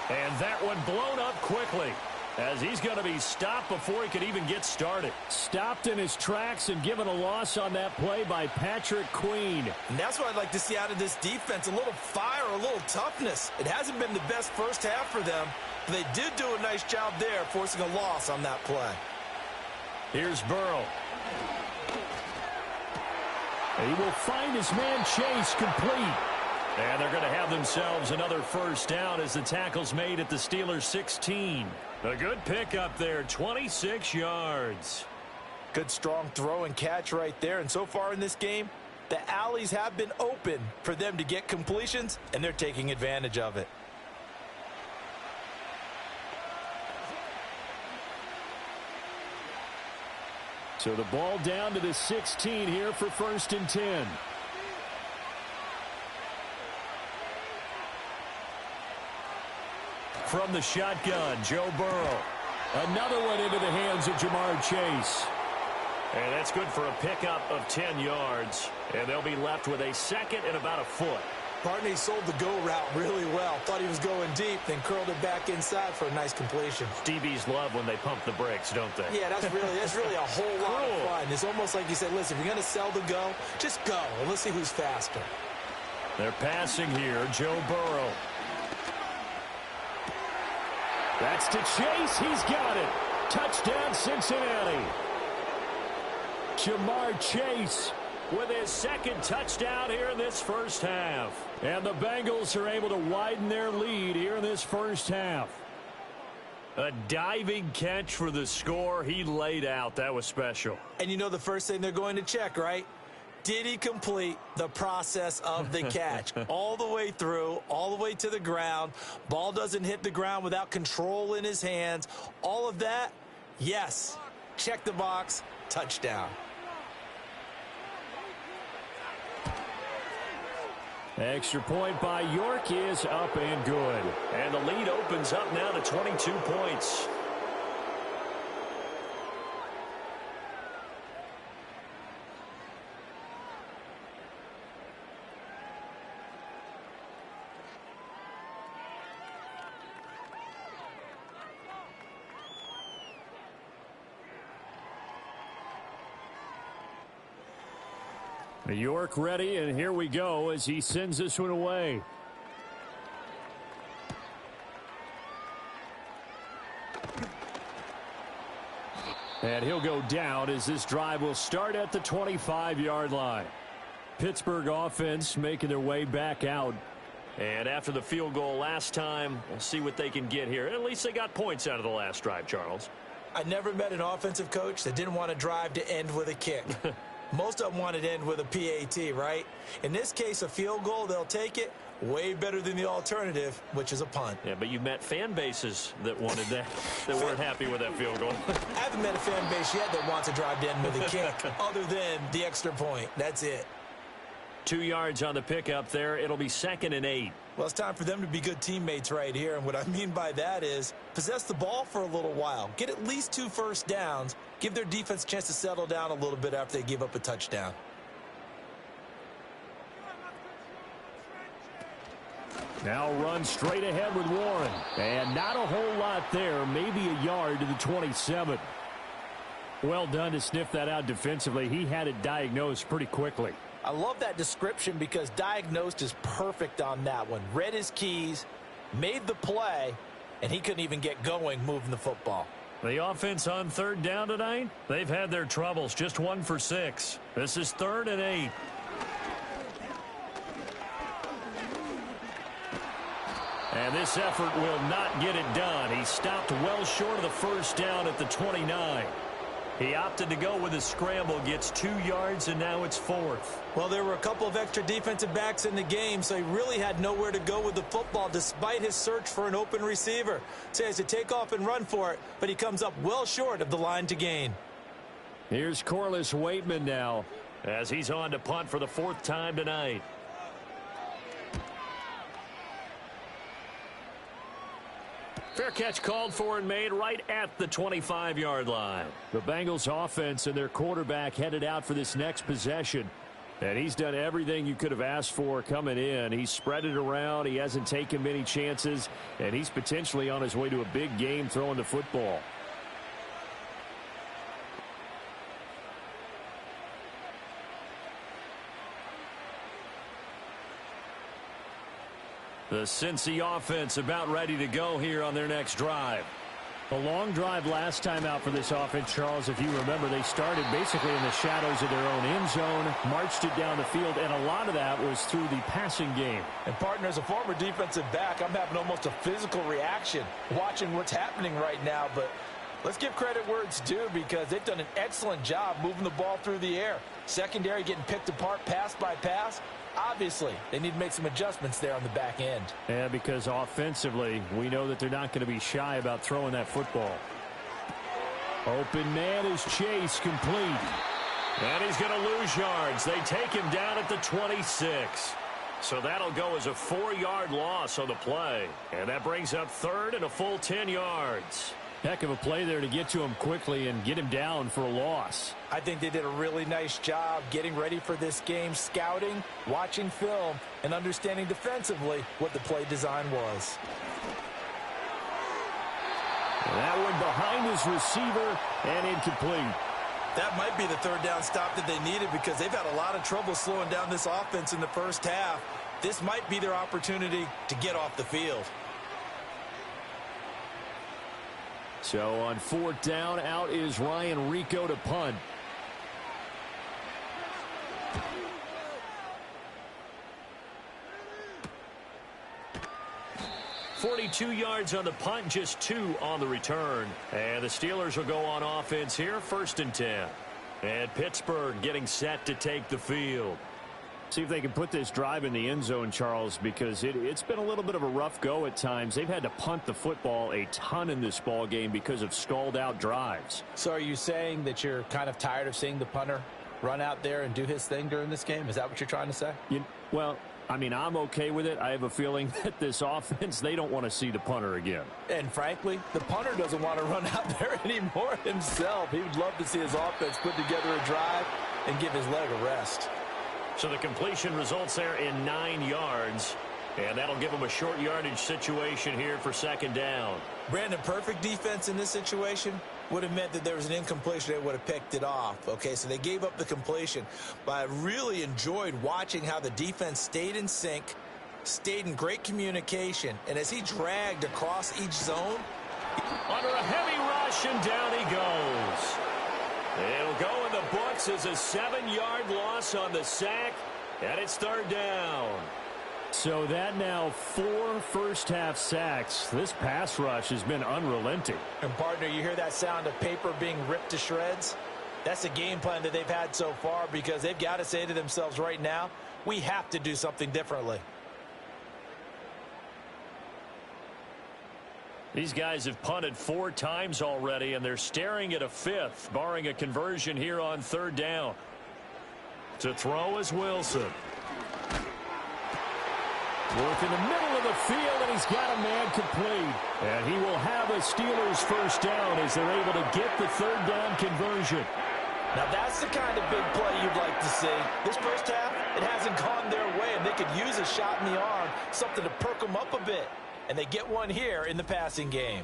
And that one blown up quickly. as he's going to be stopped before he could even get started. Stopped in his tracks and given a loss on that play by Patrick Queen. And that's what I'd like to see out of this defense, a little fire, a little toughness. It hasn't been the best first half for them, but they did do a nice job there forcing a loss on that play. Here's Burrow. He will find his man Chase complete. And they're going to have themselves another first down as the tackle's made at the Steelers' 16. A good pickup there, 26 yards. Good strong throw and catch right there. And so far in this game, the alleys have been open for them to get completions, and they're taking advantage of it. So the ball down to the 16 here for 1st and 10. From the shotgun, Joe Burrow. Another one into the hands of Jamar Chase. And that's good for a pickup of 10 yards. And they'll be left with a second and about a foot. Barney sold the go route really well. Thought he was going deep, then curled it back inside for a nice completion. DBs love when they pump the brakes, don't they? Yeah, that's really a whole lot of fun. It's almost like you said, listen, if you're going to sell the go, just go, and let's see who's faster. They're passing here, Joe Burrow. That's to Chase. He's got it. Touchdown, Cincinnati. Jamar Chase with his second touchdown here in this first half. And the Bengals are able to widen their lead here in this first half. A diving catch for the score. He laid out. That was special. And you know the first thing they're going to check, right? Did he complete the process of the catch? All the way through, all the way to the ground. Ball doesn't hit the ground without control in his hands. All of that, yes. Check the box, touchdown. Extra point by York is up and good. And the lead opens up now to 22 points. York ready, and here we go as he sends this one away. And he'll go down as this drive will start at the 25-yard line. Pittsburgh offense making their way back out. And after the field goal last time, we'll see what they can get here. At least they got points out of the last drive, Charles. I never met an offensive coach that didn't want a drive to end with a kick. Most of them want it to end with a PAT, right? In this case, a field goal, they'll take it. Way better than the alternative, which is a punt. Yeah, but you met fan bases that wanted that, that weren't happy with that field goal. I haven't met a fan base yet that wants a drive to end with a kick, other than the extra point. That's it. 2 yards on the pickup there. It'll be 2nd and 8. Well, it's time for them to be good teammates right here. And what I mean by that is possess the ball for a little while. Get at least 2 first downs. Give their defense a chance to settle down a little bit after they give up a touchdown. Now run straight ahead with Warren. And not a whole lot there. Maybe a yard to the 27. Well done to sniff that out defensively. He had it diagnosed pretty quickly. I love that description because diagnosed is perfect on that one. Read his keys, made the play, and he couldn't even get going moving the football. The offense on 3rd down tonight, they've had their troubles. Just 1 for 6. This is 3rd and 8. And this effort will not get it done. He stopped well short of the first down at the 29. He opted to go with a scramble, gets 2 yards, and now it's 4th. Well, there were a couple of extra defensive backs in the game, so he really had nowhere to go with the football despite his search for an open receiver. So he has to take off and run for it, but he comes up well short of the line to gain. Here's Corliss Waitman now as he's on to punt for the 4th time tonight. Fair catch called for and made right at the 25-yard line. The Bengals offense and their quarterback headed out for this next possession. And he's done everything you could have asked for coming in. He's spread it around. He hasn't taken many chances. And he's potentially on his way to a big game throwing the football. The Cincy offense about ready to go here on their next drive. A long drive last time out for this offense, Charles. If you remember, they started basically in the shadows of their own end zone, marched it down the field, and a lot of that was through the passing game. And, partner, as a former defensive back, I'm having almost a physical reaction watching what's happening right now. But let's give credit where it's due because they've done an excellent job moving the ball through the air. Secondary getting picked apart pass by pass. Obviously, they need to make some adjustments there on the back end. Yeah, because offensively, we know that they're not going to be shy about throwing that football. Open man is Chase, complete. And he's going to lose yards. They take him down at the 26. So that'll go as a 4-yard loss on the play. And that brings up third and a full 10 yards. Heck of a play there to get to him quickly and get him down for a loss. I think they did a really nice job getting ready for this game, scouting, watching film, and understanding defensively what the play design was. And that one behind his receiver and incomplete. That might be the third down stop that they needed because they've had a lot of trouble slowing down this offense in the first half. This might be their opportunity to get off the field. So on fourth down, out is Ryan Rico to punt. .42 yards on the punt, just 2 on the return. And the Steelers will go on offense here, 1st and 10. And Pittsburgh getting set to take the field. See if they can put this drive in the end zone, Charles, because it's been a little bit of a rough go at times. They've had to punt the football a ton in this ball game because of stalled out drives. So are you saying that you're kind of tired of seeing the punter run out there and do his thing during this game? Is that what you're trying to say? Well, I mean, I'm okay with it. I have a feeling that this offense, they don't want to see the punter again. And frankly, the punter doesn't want to run out there anymore himself. He would love to see his offense put together a drive and give his leg a rest. So the completion results there in 9 yards. And that'll give them a short yardage situation here for 2nd down. Brandon, perfect defense in this situation would have meant that there was an incompletion. They would have picked it off. Okay, so they gave up the completion. But I really enjoyed watching how the defense stayed in sync, stayed in great communication. And as he dragged across each zone. Under a heavy rush, and down he goes. It'll go in the books as a 7-yard loss on the sack, and it's 3rd down. So that now 4 first-half sacks. This pass rush has been unrelenting. And, partner, you hear that sound of paper being ripped to shreds? That's the game plan that they've had so far because they've got to say to themselves right now, we have to do something differently. These guys have punted 4 times already, and they're staring at a 5th, barring a conversion here on 3rd down. To throw is Wilson. Work in the middle of the field, and he's got a man complete. And he will have a Steelers 1st down as they're able to get the 3rd down conversion. Now that's the kind of big play you'd like to see. This first half, it hasn't gone their way, and they could use a shot in the arm, something to perk them up a bit. And they get one here in the passing game.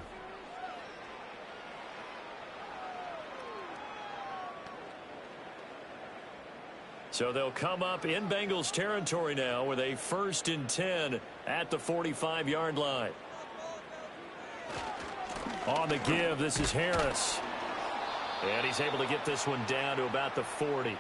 So they'll come up in Bengals territory now with a 1st and 10 at the 45-yard line. On the give, this is Harris. And he's able to get this one down to about the 40.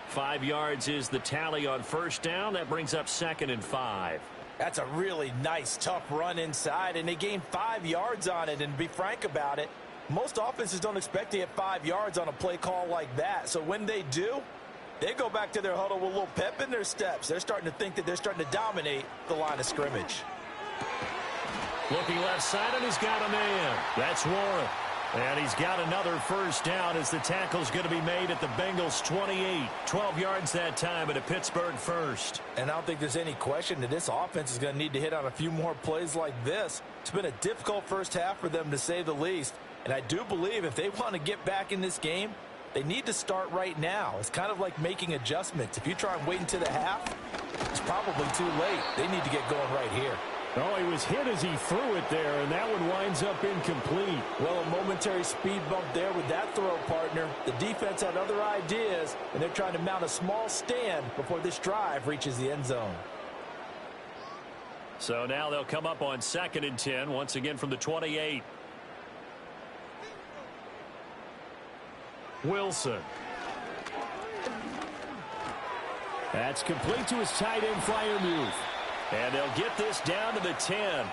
5 yards is the tally on 1st down. That brings up 2nd and 5. That's a really nice, tough run inside, and they gained 5 yards on it. And to be frank about it, most offenses don't expect to get 5 yards on a play call like that. So when they do, they go back to their huddle with a little pep in their steps. They're starting to think that they're starting to dominate the line of scrimmage. Looking left side, and he's got a man. That's Warren. And he's got another 1st down as the tackle's going to be made at the Bengals 28. 12 yards that time at a Pittsburgh 1st. And I don't think there's any question that this offense is going to need to hit on a few more plays like this. It's been a difficult first half for them, to say the least. And I do believe if they want to get back in this game, They need to start right now. It's kind of like making adjustments. If you try and wait until the half, it's probably too late. They need to get going right here. Oh, he was hit as he threw it there, and that one winds up incomplete. Well, a momentary speed bump there with that throw, partner. The defense had other ideas, and they're trying to mount a small stand before this drive reaches the end zone. So now they'll come up on 2nd and 10, once again from the 28. Wilson. That's complete to his tight end Freiermuth. And they'll get this down to the 10.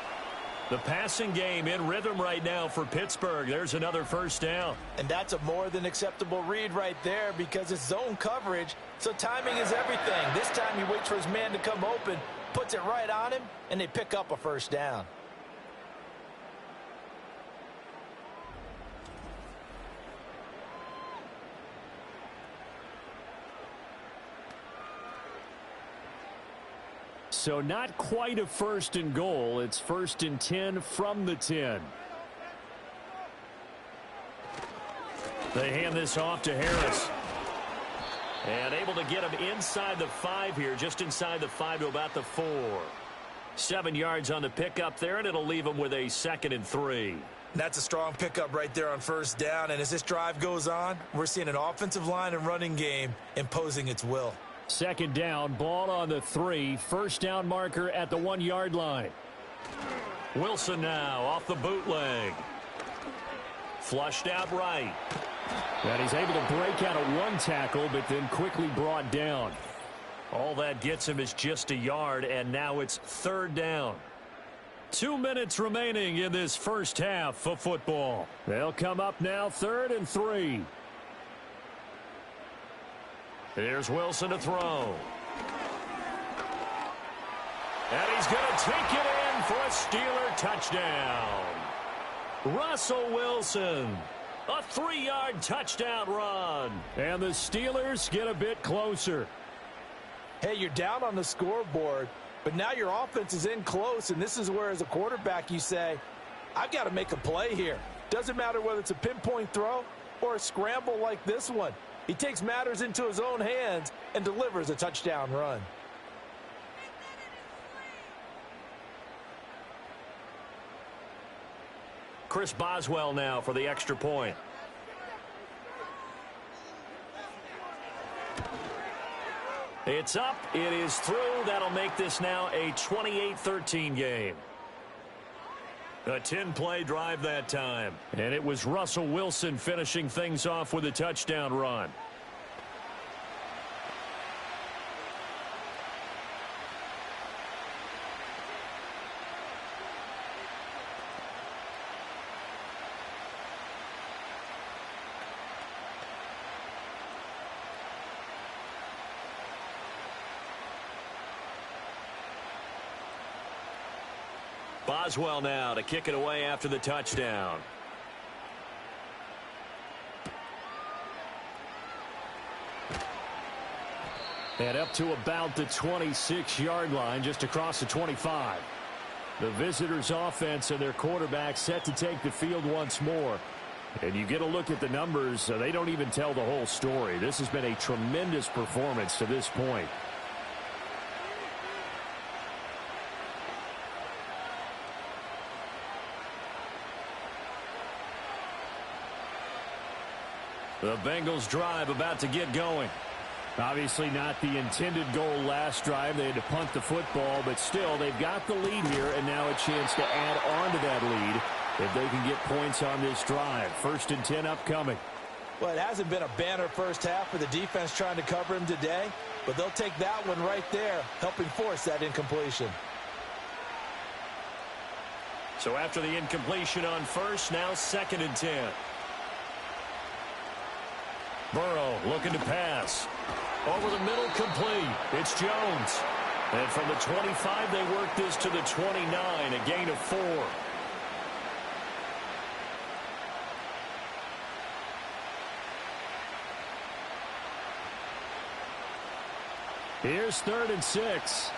The passing game in rhythm right now for Pittsburgh. There's another first down. And that's a more than acceptable read right there because it's zone coverage, so timing is everything. This time he waits for his man to come open, puts it right on him, and they pick up a first down. So not quite a 1st and goal. It's 1st and 10 from the 10. They hand this off to Harris. And able to get him inside the 5 here, just inside the 5 to about the 4. 7 yards on the pickup there, and it'll leave him with a 2nd and 3. That's a strong pickup right there on first down, and as this drive goes on, we're seeing an offensive line and running game imposing its will. 2nd down, ball on the 3. First down marker at the 1-yard line. Wilson now off the bootleg. Flushed out right. And he's able to break out of 1 tackle, but then quickly brought down. All that gets him is just a yard, and now it's 3rd down. 2 minutes remaining in this first half of football. They'll come up now 3rd and 3. Here's Wilson to throw. And he's going to take it in for a Steeler touchdown. Russell Wilson, a 3-yard touchdown run. And the Steelers get a bit closer. Hey, you're down on the scoreboard, but now your offense is in close, and this is where, as a quarterback, you say, I've got to make a play here. Doesn't matter whether it's a pinpoint throw or a scramble like this one. He takes matters into his own hands and delivers a touchdown run. Chris Boswell now for the extra point. It's up. It is through. That'll make this now a 28-13 game. A 10-play drive that time. And it was Russell Wilson finishing things off with a touchdown run. Boswell now to kick it away after the touchdown. And up to about the 26-yard line, just across the 25. The visitors' offense and their quarterback set to take the field once more. And you get a look at the numbers, they don't even tell the whole story. This has been a tremendous performance to this point. The Bengals drive about to get going. Obviously not the intended goal last drive. They had to punt the football, but still they've got the lead here, and now a chance to add on to that lead if they can get points on this drive. 1st and 10 upcoming. Well, it hasn't been a banner first half for the defense trying to cover him today, but they'll take that one right there, helping force that incompletion. So after the incompletion on first, now 2nd and 10. Burrow looking to pass. Over the middle, complete. It's Jones. And from the 25, they work this to the 29, a gain of 4. Here's 3rd and 6.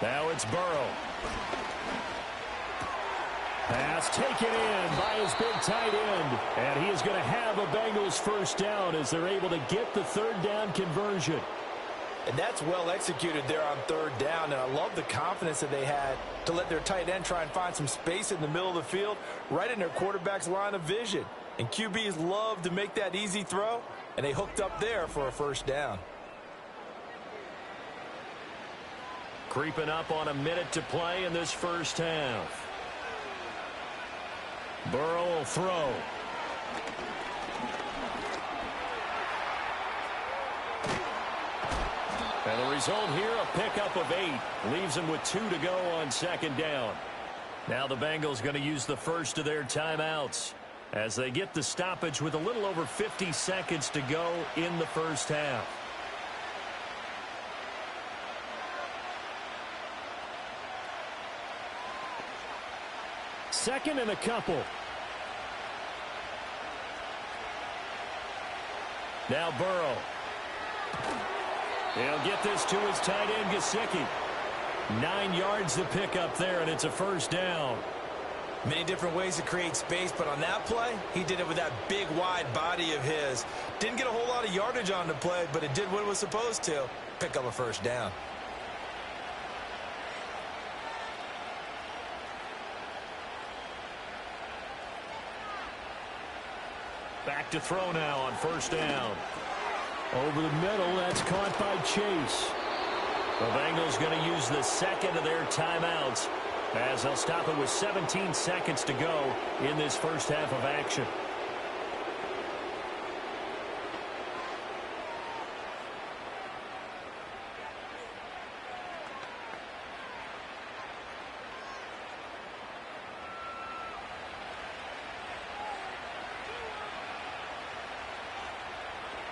Now it's Burrow. Pass taken in by his big tight end. And he is going to have a Bengals first down as they're able to get the third down conversion. And that's well executed there on third down. And I love the confidence that they had to let their tight end try and find some space in the middle of the field, right in their quarterback's line of vision. And QBs love to make that easy throw, and they hooked up there for a first down. Creeping up on a minute to play in this first half. Burrow will throw. And the result here, a pickup of 8. Leaves them with 2 to go on second down. Now the Bengals going to use the first of their timeouts as they get the stoppage with a little over 50 seconds to go in the first half. Second and a couple. Now Burrow. He'll get this to his tight end, Gesicki. 9 yards to pick up there, and it's a first down. Many different ways to create space, but on that play, he did it with that big, wide body of his. Didn't get a whole lot of yardage on the play, but it did what it was supposed to. Pick up a first down. Back to throw now on first down. Over the middle, that's caught by Chase. The Bengals going to use the second of their timeouts as they'll stop it with 17 seconds to go in this first half of action.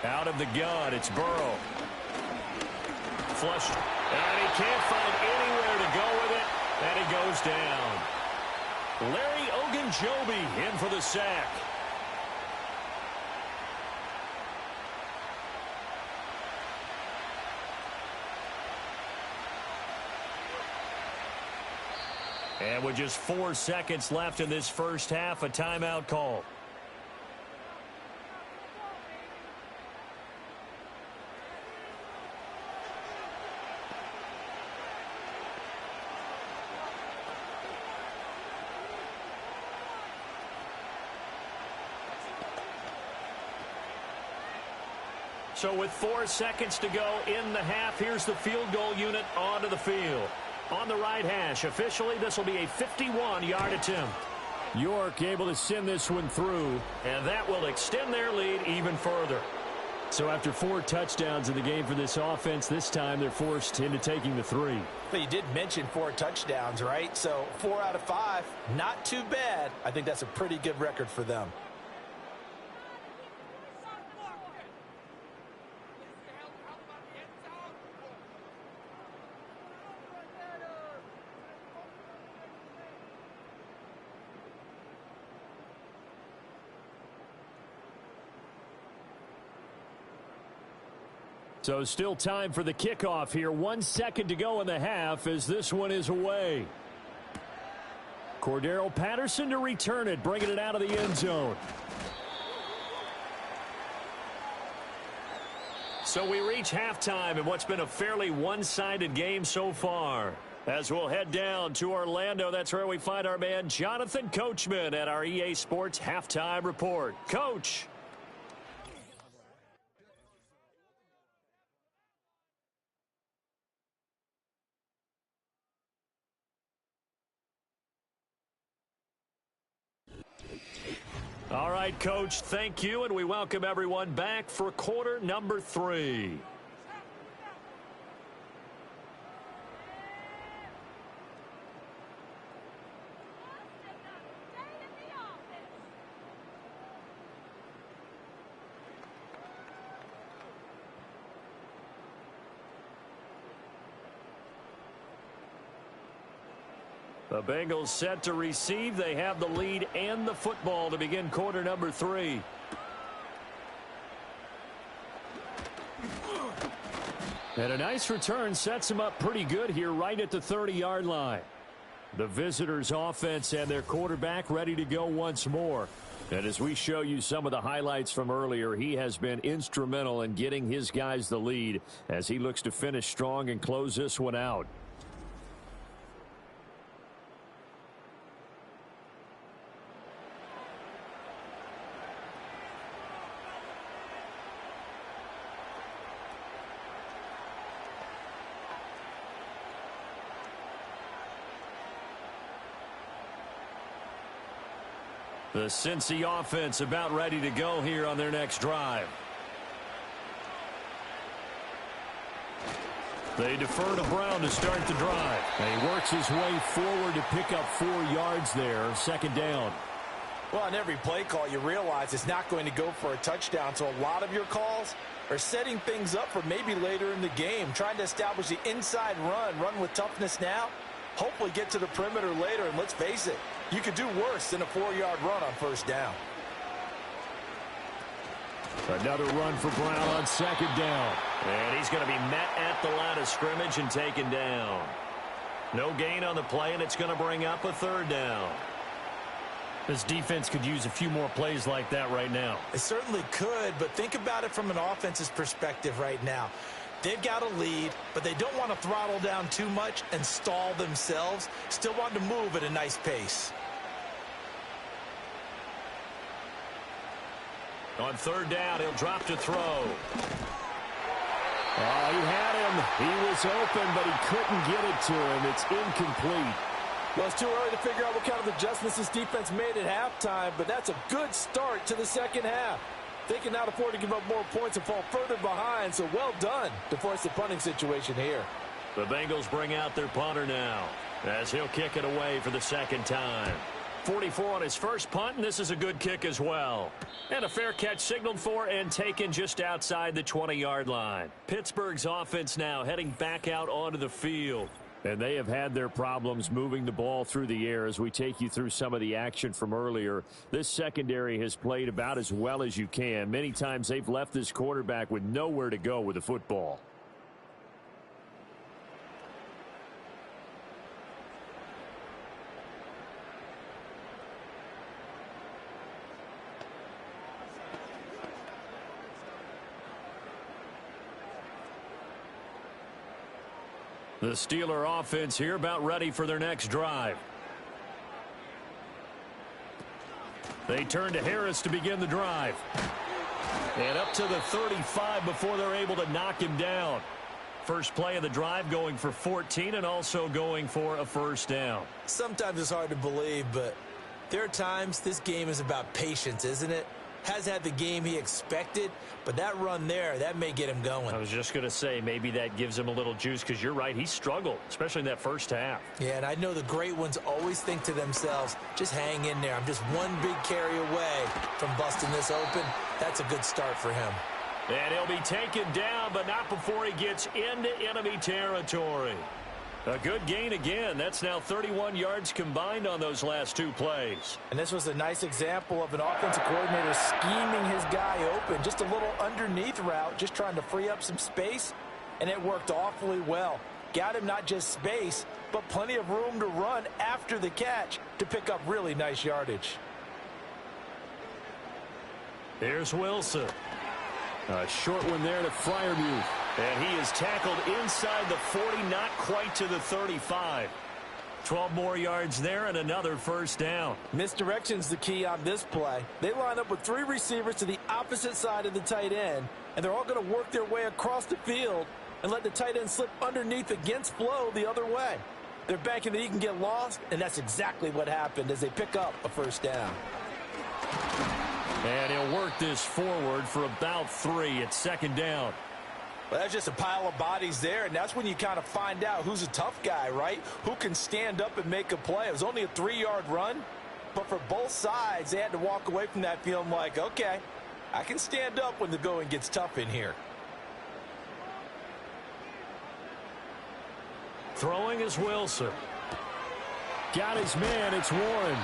Out of the gun, it's Burrow. Flushed. And he can't find anywhere to go with it. And he goes down. Larry Ogunjobi in for the sack. And with just 4 seconds left in this first half, a timeout call. So with 4 seconds to go in the half, here's the field goal unit onto the field. On the right hash, officially, this will be a 51-yard attempt. York able to send this one through. And that will extend their lead even further. So after 4 touchdowns in the game for this offense, this time they're forced into taking the 3. But you did mention 4 touchdowns, right? So 4 out of 5, not too bad. I think that's a pretty good record for them. So still time for the kickoff here. 1 second to go in the half as this one is away. Cordero Patterson to return it, bringing it out of the end zone. So we reach halftime in what's been a fairly one-sided game so far. As we'll head down to Orlando, that's where we find our man Jonathan Coachman at our EA Sports Halftime Report. Coach. All right, Coach, thank you, and we welcome everyone back for quarter number 3. The Bengals set to receive. They have the lead and the football to begin quarter number 3. And a nice return sets him up pretty good here right at the 30-yard line. The visitors' offense and their quarterback ready to go once more. And as we show you some of the highlights from earlier, he has been instrumental in getting his guys the lead as he looks to finish strong and close this one out. The Cincy offense about ready to go here on their next drive. They defer to Brown to start the drive. And he works his way forward to pick up 4 yards there, second down. Well, on every play call, you realize it's not going to go for a touchdown, so a lot of your calls are setting things up for maybe later in the game, trying to establish the inside run with toughness now, hopefully get to the perimeter later, and let's face it, you could do worse than a 4-yard run on first down. Another run for Brown on second down. And he's going to be met at the line of scrimmage and taken down. No gain on the play, and it's going to bring up a third down. This defense could use a few more plays like that right now. It certainly could, but think about it from an offense's perspective right now. They've got a lead, but they don't want to throttle down too much and stall themselves. Still want to move at a nice pace. On third down, he'll drop to throw. Oh, he had him. He was open, but he couldn't get it to him. It's incomplete. Well, it's too early to figure out what kind of adjustments this defense made at halftime, but that's a good start to the second half. They can not afford to give up more points and fall further behind, so well done to force the punting situation here. The Bengals bring out their punter now as he'll kick it away for the second time. 44 on his first punt, and this is a good kick as well. And a fair catch signaled for and taken just outside the 20-yard line. Pittsburgh's offense now heading back out onto the field. And they have had their problems moving the ball through the air as we take you through some of the action from earlier. This secondary has played about as well as you can. Many times they've left this quarterback with nowhere to go with the football. The Steeler offense here about ready for their next drive. They turn to Harris to begin the drive. And up to the 35 before they're able to knock him down. First play of the drive going for 14 and also going for a first down. Sometimes it's hard to believe, but there are times this game is about patience, isn't it? Has had the game he expected, but that run there, that may get him going. I was just going to say maybe that gives him a little juice because you're right, he struggled, especially in that first half. Yeah, and I know the great ones always think to themselves, just hang in there. I'm just one big carry away from busting this open. That's a good start for him. And he'll be taken down, but not before he gets into enemy territory. A good gain again. That's now 31 yards combined on those last 2 plays. And this was a nice example of an offensive coordinator scheming his guy open. Just a little underneath route, just trying to free up some space, and it worked awfully well. Got him not just space, but plenty of room to run after the catch to pick up really nice yardage. Here's Wilson. A short one there to Freiermuth. And he is tackled inside the 40, not quite to the 35. 12 more yards there and another first down. Misdirection's the key on this play. They line up with 3 receivers to the opposite side of the tight end, and they're all going to work their way across the field and let the tight end slip underneath against flow the other way. They're banking that he can get lost, and that's exactly what happened as they pick up a first down. And he'll work this forward for about 3 at second down. Well, that's just a pile of bodies there, and that's when you kind of find out who's a tough guy, right? Who can stand up and make a play. It was only a 3-yard run, but for both sides, they had to walk away from that feeling like, okay, I can stand up when the going gets tough in here. Throwing is Wilson. Got his man. It's Warren.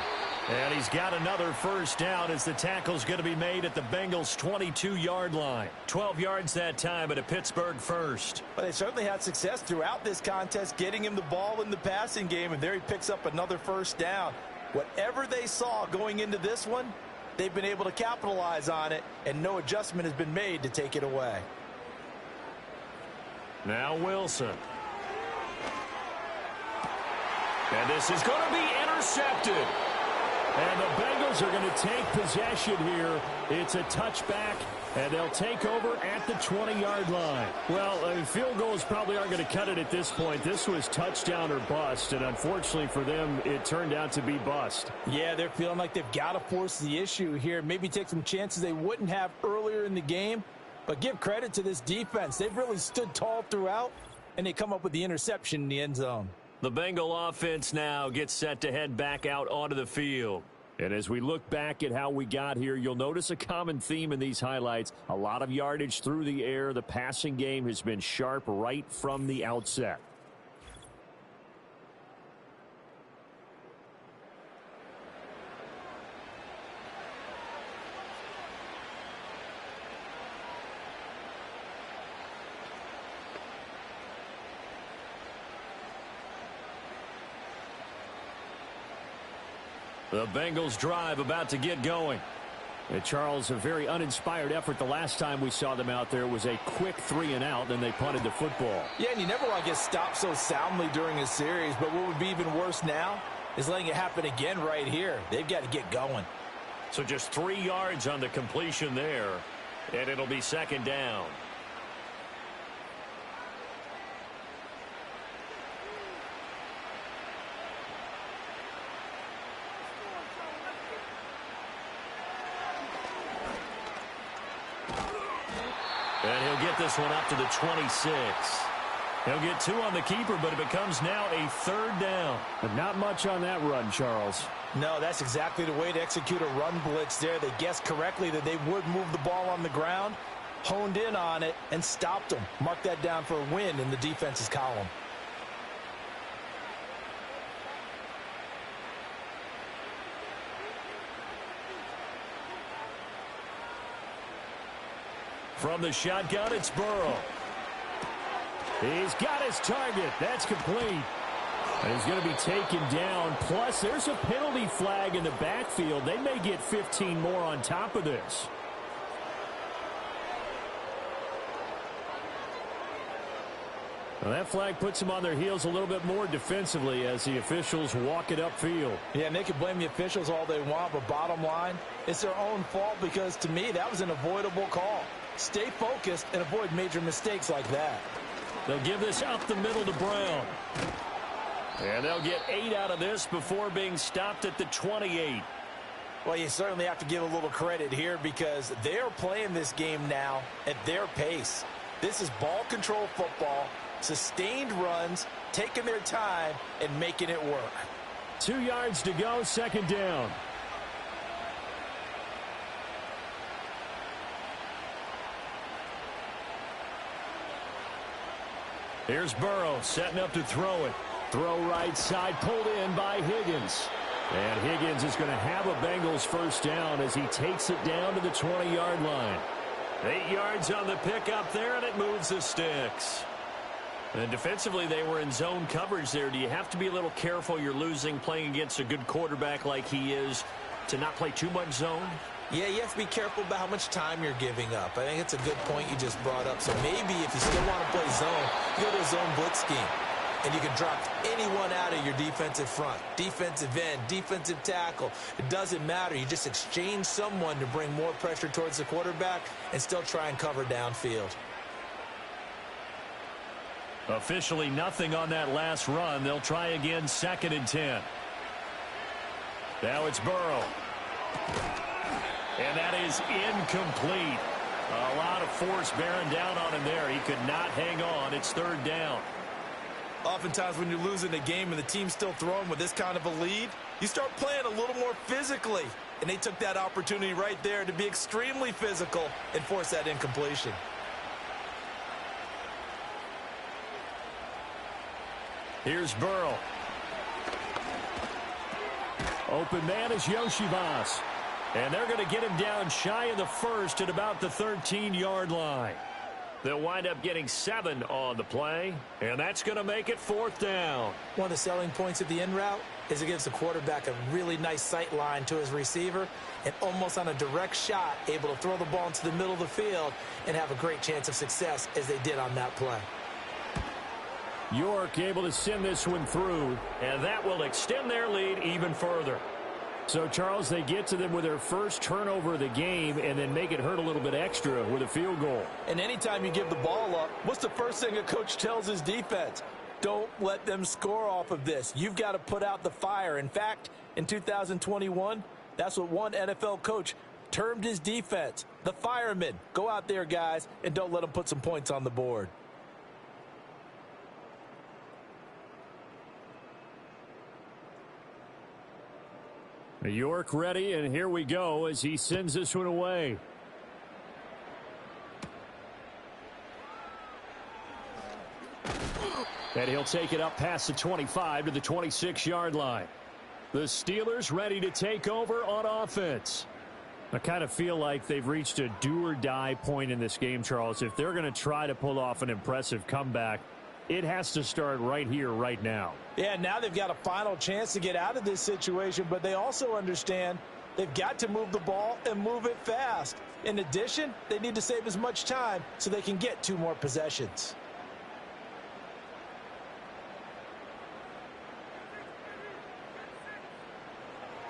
And he's got another first down as the tackle's going to be made at the Bengals' 22-yard line. 12 yards that time at a Pittsburgh first. But they certainly had success throughout this contest, getting him the ball in the passing game, and there he picks up another first down. Whatever they saw going into this one, they've been able to capitalize on it, and no adjustment has been made to take it away. Now Wilson. And this is going to be intercepted. And the Bengals are going to take possession here. It's a touchback, and they'll take over at the 20-yard line. Well, field goals probably aren't going to cut it at this point. This was touchdown or bust, and unfortunately for them, it turned out to be bust. Yeah, they're feeling like they've got to force the issue here. Maybe take some chances they wouldn't have earlier in the game. But give credit to this defense. They've really stood tall throughout, and they come up with the interception in the end zone. The Bengal offense now gets set to head back out onto the field. And as we look back at how we got here, you'll notice a common theme in these highlights. A lot of yardage through the air. The passing game has been sharp right from the outset. The Bengals drive about to get going. And Charles, a very uninspired effort the last time we saw them out there. It was a quick 3-and-out, then they punted the football. Yeah, and you never want to get stopped so soundly during a series, but what would be even worse now is letting it happen again right here. They've got to get going. So just 3 yards on the completion there, and it'll be second down. And he'll get this one up to the 26. He'll get 2 on the keeper, but it becomes now a third down. But not much on that run, Charles. No, that's exactly the way to execute a run blitz there. They guessed correctly that they would move the ball on the ground, honed in on it, and stopped them. Mark that down for a win in the defense's column. From the shotgun, it's Burrow. He's got his target. That's complete. And he's going to be taken down. Plus, there's a penalty flag in the backfield. They may get 15 more on top of this. Well, that flag puts them on their heels a little bit more defensively as the officials walk it upfield. Yeah, and they can blame the officials all they want, but bottom line, it's their own fault because, to me, that was an avoidable call. Stay focused and avoid major mistakes like that. They'll give this up the middle to Brown. And they'll get 8 out of this before being stopped at the 28. Well, you certainly have to give a little credit here because they are playing this game now at their pace. This is ball control football, sustained runs, taking their time, and making it work. 2 yards to go, second down. Here's Burrow setting up to throw it. Throw right side, pulled in by Higgins. And Higgins is going to have a Bengals first down as he takes it down to the 20-yard line. 8 yards on the pickup there, and it moves the sticks. And defensively, they were in zone coverage there. Do you have to be a little careful? You're losing playing against a good quarterback like he is to not play too much zone? Yeah, you have to be careful about how much time you're giving up. I think it's a good point you just brought up. So maybe if you still want to play zone, you go to a zone blitz scheme. And you can drop anyone out of your defensive front. Defensive end, defensive tackle. It doesn't matter. You just exchange someone to bring more pressure towards the quarterback and still try and cover downfield. Officially nothing on that last run. They'll try again, 2nd and 10. Now it's Burrow. And that is incomplete. A lot of force bearing down on him there. He could not hang on. It's 3rd down. Oftentimes when you're losing a game and the team's still throwing with this kind of a lead, you start playing a little more physically. And they took that opportunity right there to be extremely physical and force that incompletion. Here's Burrow. Open man is Yoshibas. And they're going to get him down shy of the first at about the 13-yard line. They'll wind up getting 7 on the play, and that's going to make it 4th down. One of the selling points of the in route is it gives the quarterback a really nice sight line to his receiver and almost on a direct shot able to throw the ball into the middle of the field and have a great chance of success as they did on that play. York able to send this one through, and that will extend their lead even further. So, Charles, they get to them with their first turnover of the game and then make it hurt a little bit extra with a field goal. And anytime you give the ball up, what's the first thing a coach tells his defense? Don't let them score off of this. You've got to put out the fire. In fact, in 2021, that's what one NFL coach termed his defense, the firemen. Go out there, guys, and don't let them put some points on the board. York ready, and here we go as he sends this one away. And he'll take it up past the 25 to the 26-yard line. The Steelers ready to take over on offense. I kind of feel like they've reached a do-or-die point in this game, Charles. If they're going to try to pull off an impressive comeback, it has to start right here, right now. Yeah, now they've got a final chance to get out of this situation, but they also understand they've got to move the ball and move it fast. In addition, they need to save as much time so they can get 2 more possessions.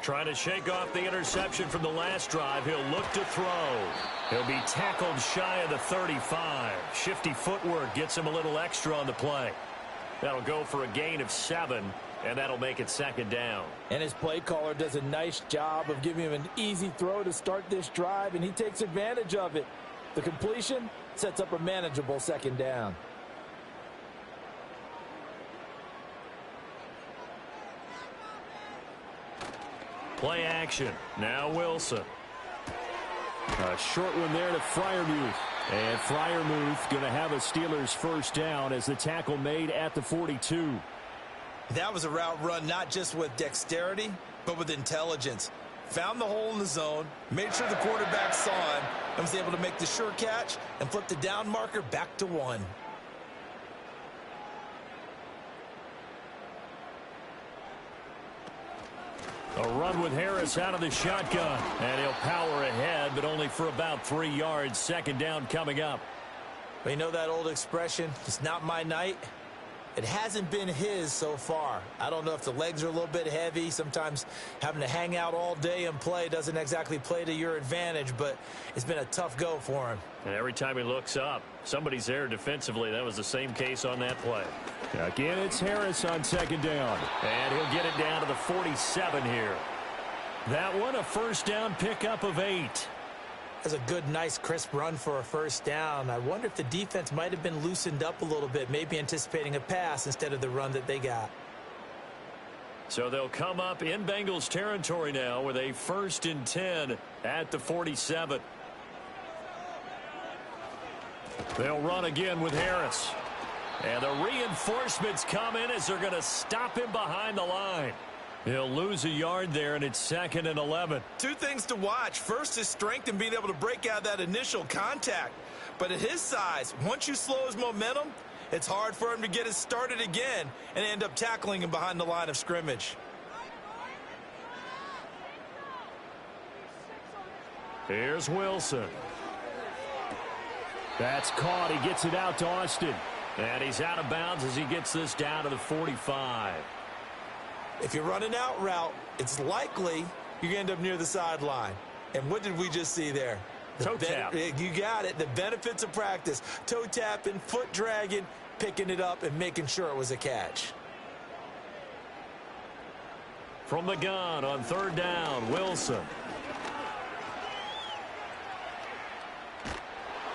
Trying to shake off the interception from the last drive. He'll look to throw. He'll be tackled shy of the 35. Shifty footwork gets him a little extra on the play. That'll go for a gain of 7, and that'll make it 2nd down. And his play caller does a nice job of giving him an easy throw to start this drive, and he takes advantage of it. The completion sets up a manageable 2nd down. Play action. Now Wilson. A short one there to Freiermuth. And Freiermuth going to have a Steelers 1st down as the tackle made at the 42. That was a route run not just with dexterity, but with intelligence. Found the hole in the zone, made sure the quarterback saw him, and was able to make the sure catch and flip the down marker back to 1. A run with Harris out of the shotgun. And he'll power ahead, but only for about 3 yards. 2nd down coming up. Well, you know that old expression, it's not my night? It hasn't been his so far. I don't know if the legs are a little bit heavy. Sometimes having to hang out all day and play doesn't exactly play to your advantage, but it's been a tough go for him. And every time he looks up, somebody's there defensively. That was the same case on that play. Again, it's Harris on 2nd down. And he'll get it down to the 47 here. That one, a 1st down pickup of 8. That's a good, nice, crisp run for a 1st down. I wonder if the defense might have been loosened up a little bit, maybe anticipating a pass instead of the run that they got. So they'll come up in Bengals territory now with a 1st and 10 at the 47. They'll run again with Harris. And the reinforcements come in as they're going to stop him behind the line. He'll lose a yard there, and it's 2nd and 11. 2 things to watch. First, his strength and being able to break out that initial contact. But at his size, once you slow his momentum, it's hard for him to get it started again and end up tackling him behind the line of scrimmage. Here's Wilson. That's caught. He gets it out to Austin. And he's out of bounds as he gets this down to the 45. If you're running out route, it's likely you're going to end up near the sideline. And what did we just see there? Toe tap. You got it. The benefits of practice. Toe tapping, foot dragging, picking it up, and making sure it was a catch. From the gun on 3rd down, Wilson.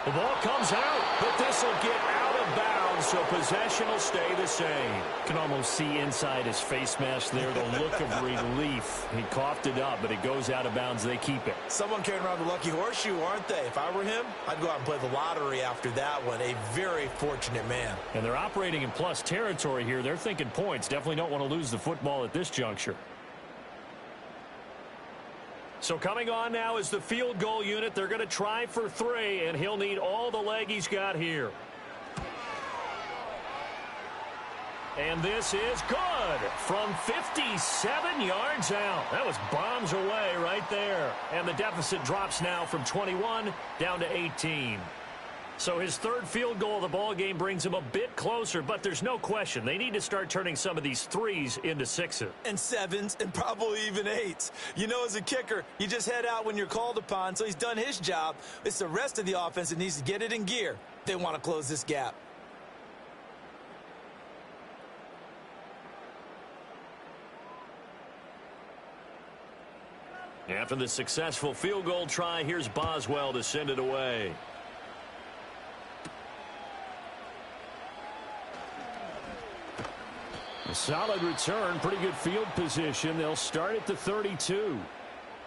The ball comes out, but this will get out of bounds, so possession will stay the same. You can almost see inside his face mask there the look of relief. He coughed it up, but it goes out of bounds. They keep it. Someone carrying around the lucky horseshoe, aren't they? If I were him, I'd go out and play the lottery after that one. A very fortunate man. And they're operating in plus territory here. They're thinking points. Definitely don't want to lose the football at this juncture. So coming on now is the field goal unit. They're going to try for 3, and he'll need all the leg he's got here. And this is good from 57 yards out. That was bombs away right there. And the deficit drops now from 21 down to 18. So his third field goal of the ball game brings him a bit closer, but there's no question they need to start turning some of these 3s into 6s. And 7s and probably even 8s. You know, as a kicker, you just head out when you're called upon, so he's done his job. It's the rest of the offense that needs to get it in gear if they want to close this gap. After the successful field goal try, here's Boswell to send it away. A solid return, pretty good field position. They'll start at the 32.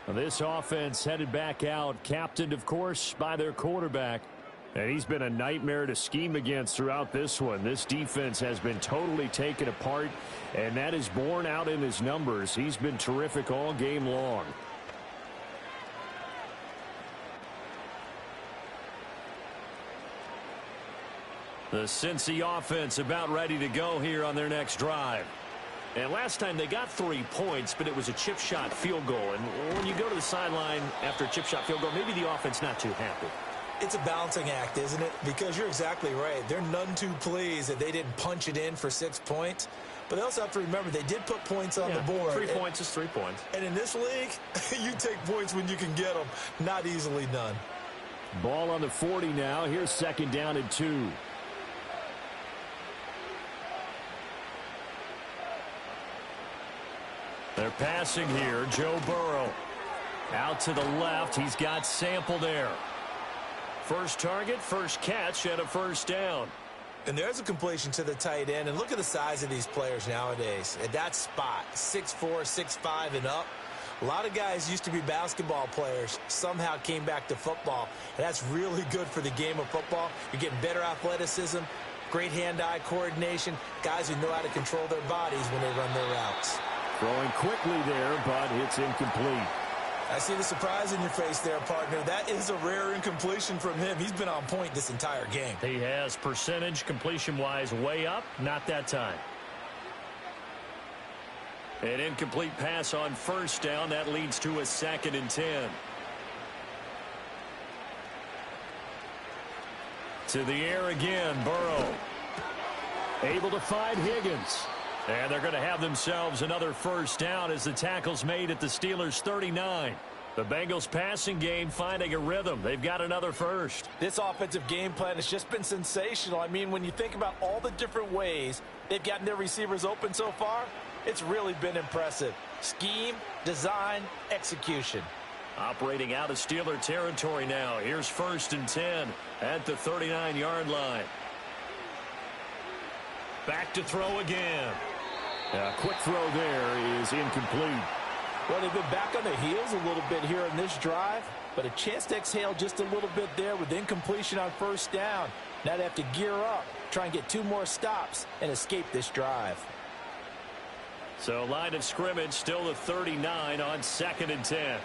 This offense headed back out, captained, of course, by their quarterback. And he's been a nightmare to scheme against throughout this one. This defense has been totally taken apart, and that is borne out in his numbers. He's been terrific all game long. The Cincy offense about ready to go here on their next drive. And last time they got 3 points, but it was a chip shot field goal. And when you go to the sideline after a chip shot field goal, maybe the offense not too happy. It's a balancing act, isn't it? Because you're exactly right. They're none too pleased that they didn't punch it in for 6 points. But they also have to remember they did put points on the board. 3 points is 3 points. And in this league, you take points when you can get them. Not easily done. Ball on the 40 now. Here's 2nd down and 2. They're passing here. Joe Burrow out to the left. He's got Sample there. First target, first catch, and a first down. And there's a completion to the tight end. And look at the size of these players nowadays. At that spot, 6'4", 6'5", and up. A lot of guys used to be basketball players, somehow came back to football. And that's really good for the game of football. You're getting better athleticism, great hand-eye coordination, guys who know how to control their bodies when they run their routes. Throwing quickly there, but it's incomplete. I see the surprise in your face there, partner. That is a rare incompletion from him. He's been on point this entire game. He has percentage completion-wise way up. Not that time. An incomplete pass on first down. That leads to a 2nd and 10. To the air again, Burrow. Able to find Higgins. And they're going to have themselves another first down as the tackle's made at the Steelers' 39. The Bengals passing game finding a rhythm. They've got another first. This offensive game plan has just been sensational. I mean, when you think about all the different ways they've gotten their receivers open so far, it's really been impressive. Scheme, design, execution. Operating out of Steeler territory now. Here's 1st and 10 at the 39-yard line. Back to throw again. A quick throw there is incomplete. Well, they've been back on their heels a little bit here in this drive, but a chance to exhale just a little bit there with incompletion on first down. Now they have to gear up, try and get 2 more stops, and escape this drive. So line of scrimmage still the 39 on 2nd and 10.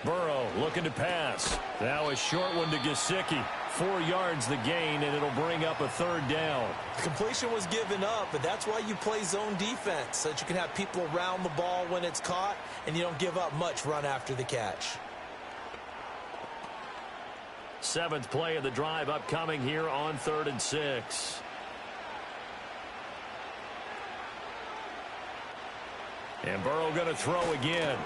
Burrow looking to pass. Now a short one to Gesicki. 4 yards the gain, and it'll bring up a 3rd down. The completion was given up, but that's why you play zone defense, so that you can have people around the ball when it's caught, and you don't give up much run after the catch. 7th play of the drive upcoming here on 3rd and 6. And Burrow going to throw again.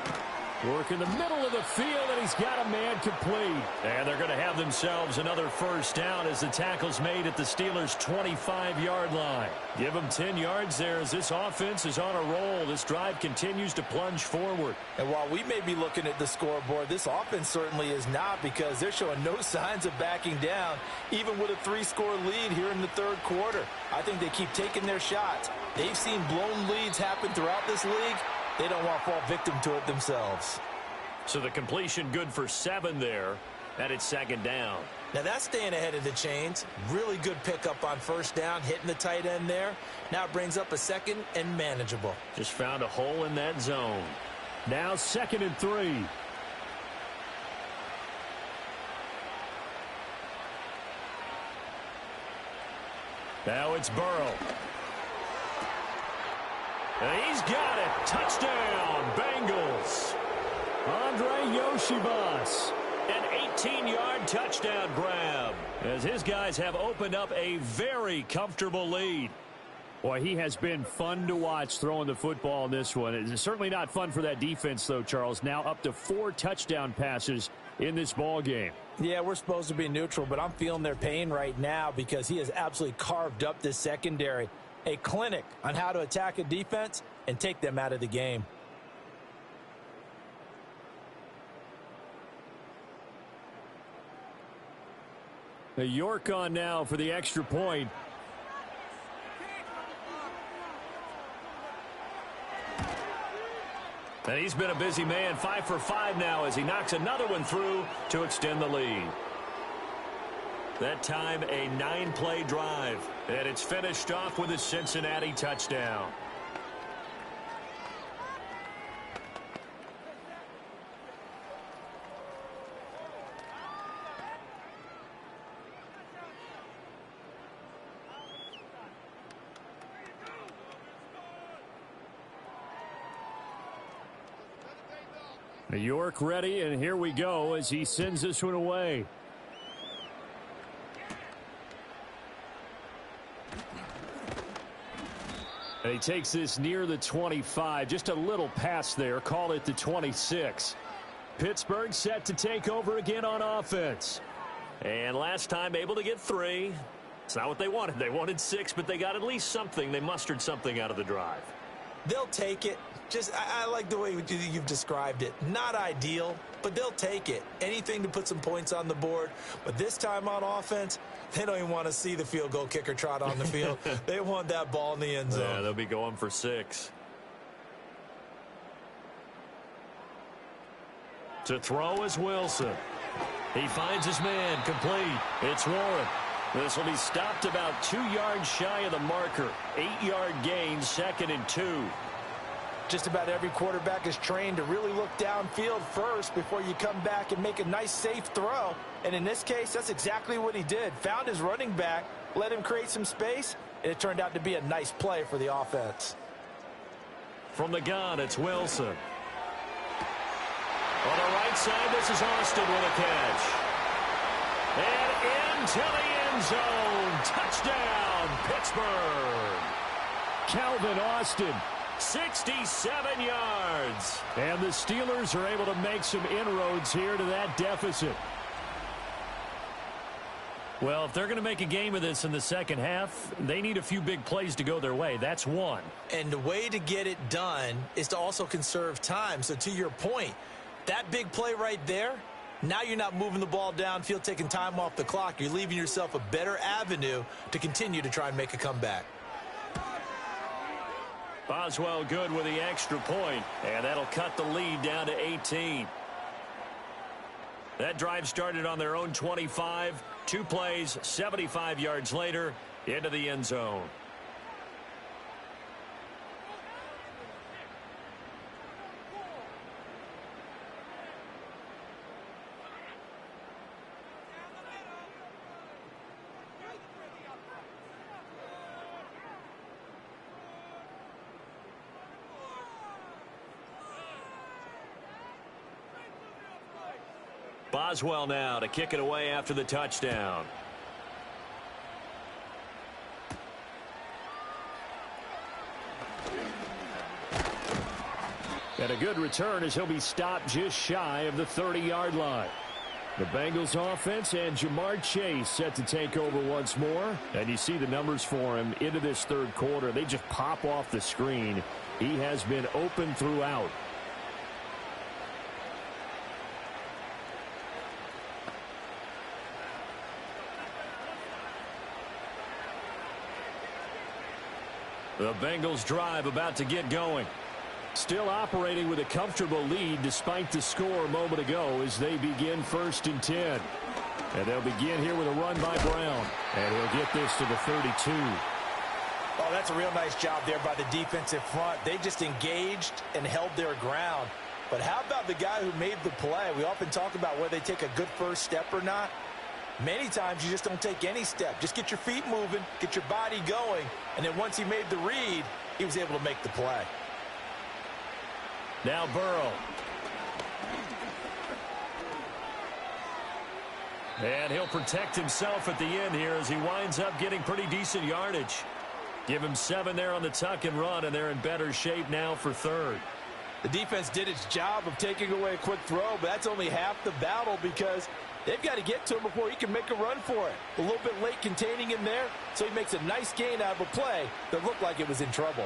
Work in the middle of the field, and he's got a man complete. And they're going to have themselves another first down as the tackle's made at the Steelers' 25-yard line. Give them 10 yards there as this offense is on a roll. This drive continues to plunge forward. And while we may be looking at the scoreboard, this offense certainly is not, because they're showing no signs of backing down, even with a 3-score lead here in the 3rd quarter. I think they keep taking their shots. They've seen blown leads happen throughout this league. They don't want to fall victim to it themselves. So the completion good for 7 there, and it's 2nd down. Now that's staying ahead of the chains. Really good pickup on first down, hitting the tight end there. Now it brings up a 2nd and manageable. Just found a hole in that zone. Now 2nd and 3. Now it's Burrow. And he's got it. Touchdown, Bengals. Andre Yoshibas. An 18-yard touchdown grab as his guys have opened up a very comfortable lead. Boy, he has been fun to watch throwing the football in this one. It's certainly not fun for that defense, though, Charles. Now up to 4 touchdown passes in this ball game. Yeah, we're supposed to be neutral, but I'm feeling their pain right now because he has absolutely carved up this secondary. A clinic on how to attack a defense and take them out of the game. The York on now for the extra point. And he's been a busy man, 5 for 5 now as he knocks another one through to extend the lead. That time a 9-play drive, and it's finished off with a Cincinnati touchdown. New York ready, and here we go as he sends this one away. And he takes this near the 25. Just a little pass there. Call it the 26. Pittsburgh set to take over again on offense. And last time able to get 3. It's not what they wanted. They wanted 6, but they got at least something. They mustered something out of the drive. They'll take it. I like the way you've described it. Not ideal, but they'll take it. Anything to put some points on the board. But this time on offense, they don't even want to see the field goal kicker trot on the field. They want that ball in the end zone. Yeah, they'll be going for 6. To throw is Wilson. He finds his man complete. It's Warren. This will be stopped about 2 yards shy of the marker. 8-yard gain, 2nd and 2. Just about every quarterback is trained to really look downfield first before you come back and make a nice, safe throw. And in this case, that's exactly what he did. Found his running back, let him create some space, and it turned out to be a nice play for the offense. From the gun, it's Wilson. On the right side, this is Austin with a catch. And into the end zone. Touchdown, Pittsburgh. Calvin Austin. 67 yards. And the Steelers are able to make some inroads here to that deficit. Well, if they're going to make a game of this in the second half, they need a few big plays to go their way. That's one. And the way to get it done is to also conserve time. So to your point, that big play right there, now you're not moving the ball downfield, taking time off the clock. You're leaving yourself a better avenue to continue to try and make a comeback. Boswell good with the extra point, and that'll cut the lead down to 18. That drive started on their own 25. 2 plays, 75 yards later, into the end zone. Boswell now to kick it away after the touchdown. And a good return as he'll be stopped just shy of the 30-yard line. The Bengals offense and Jamar Chase set to take over once more. And you see the numbers for him into this third quarter. They just pop off the screen. He has been open throughout. The Bengals drive about to get going. Still operating with a comfortable lead despite the score a moment ago as they begin 1st and 10. And they'll begin here with a run by Brown. And he'll get this to the 32. Oh, that's a real nice job there by the defensive front. They just engaged and held their ground. But how about the guy who made the play? We often talk about whether they take a good first step or not. Many times you just don't take any step. Just get your feet moving, get your body going, and then once he made the read, he was able to make the play. Now Burrow. And he'll protect himself at the end here as he winds up getting pretty decent yardage. Give him 7 there on the tuck and run, and they're in better shape now for third. The defense did its job of taking away a quick throw, but that's only half the battle because they've got to get to him before he can make a run for it. A little bit late containing him there, so he makes a nice gain out of a play that looked like it was in trouble.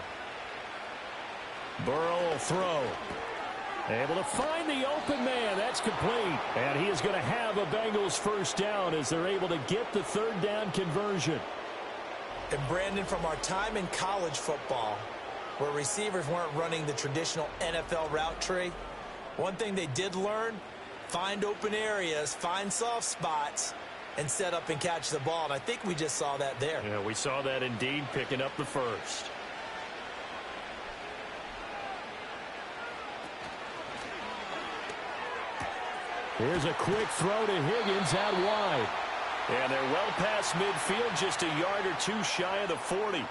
Burrow will throw. Able to find the open man. That's complete. And he is going to have a Bengals first down as they're able to get the third down conversion. And Brandon, from our time in college football, where receivers weren't running the traditional NFL route tree, one thing they did learn, find open areas, find soft spots, and set up and catch the ball. And I think we just saw that there. Yeah, we saw that indeed, picking up the first. Here's a quick throw to Higgins out wide. And they're well past midfield, just a yard or two shy of the 40.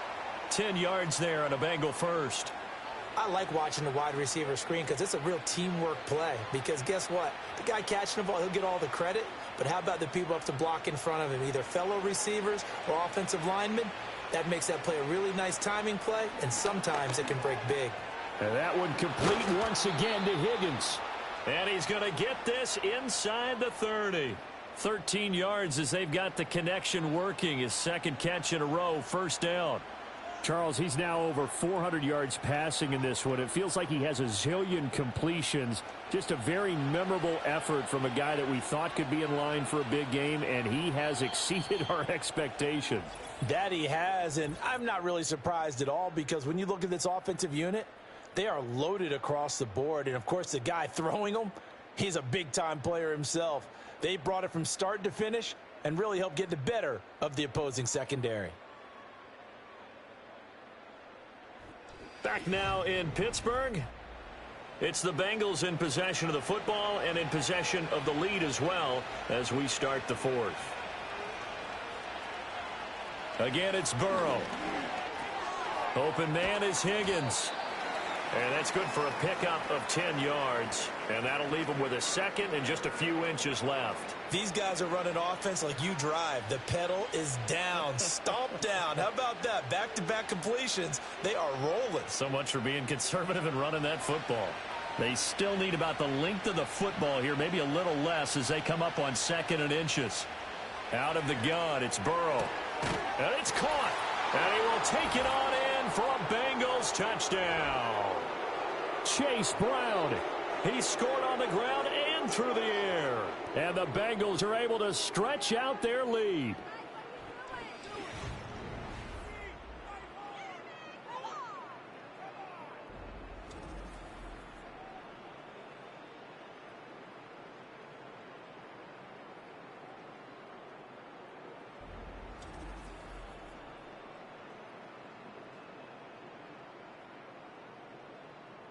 10 yards there on a Bengal first. I like watching the wide receiver screen because it's a real teamwork play. Because guess what? The guy catching the ball, he'll get all the credit. But how about the people up to block in front of him, either fellow receivers or offensive linemen? That makes that play a really nice timing play, and sometimes it can break big. And that one complete once again to Higgins. And he's going to get this inside the 30. 13 yards as they've got the connection working. His second catch in a row, first down. Charles, he's now over 400 yards passing in this one. It feels like he has a zillion completions. Just a very memorable effort from a guy that we thought could be in line for a big game, and he has exceeded our expectations. That he has, and I'm not really surprised at all because when you look at this offensive unit, they are loaded across the board. And, of course, the guy throwing them, he's a big-time player himself. They brought it from start to finish and really helped get the better of the opposing secondary. Back now in Pittsburgh. It's the Bengals in possession of the football and in possession of the lead as well as we start the fourth. Again, it's Burrow. Open man is Higgins. And that's good for a pickup of 10 yards. And that'll leave them with a second and just a few inches left. These guys are running offense like you drive. The pedal is down, stomp down. How about that? Back-to-back completions. They are rolling. So much for being conservative and running that football. They still need about the length of the football here, maybe a little less as they come up on second and inches. Out of the gun, it's Burrow. And it's caught. And he will take it on in for a Bengals touchdown. Chase Brown. He scored on the ground and through the air. And the Bengals are able to stretch out their lead.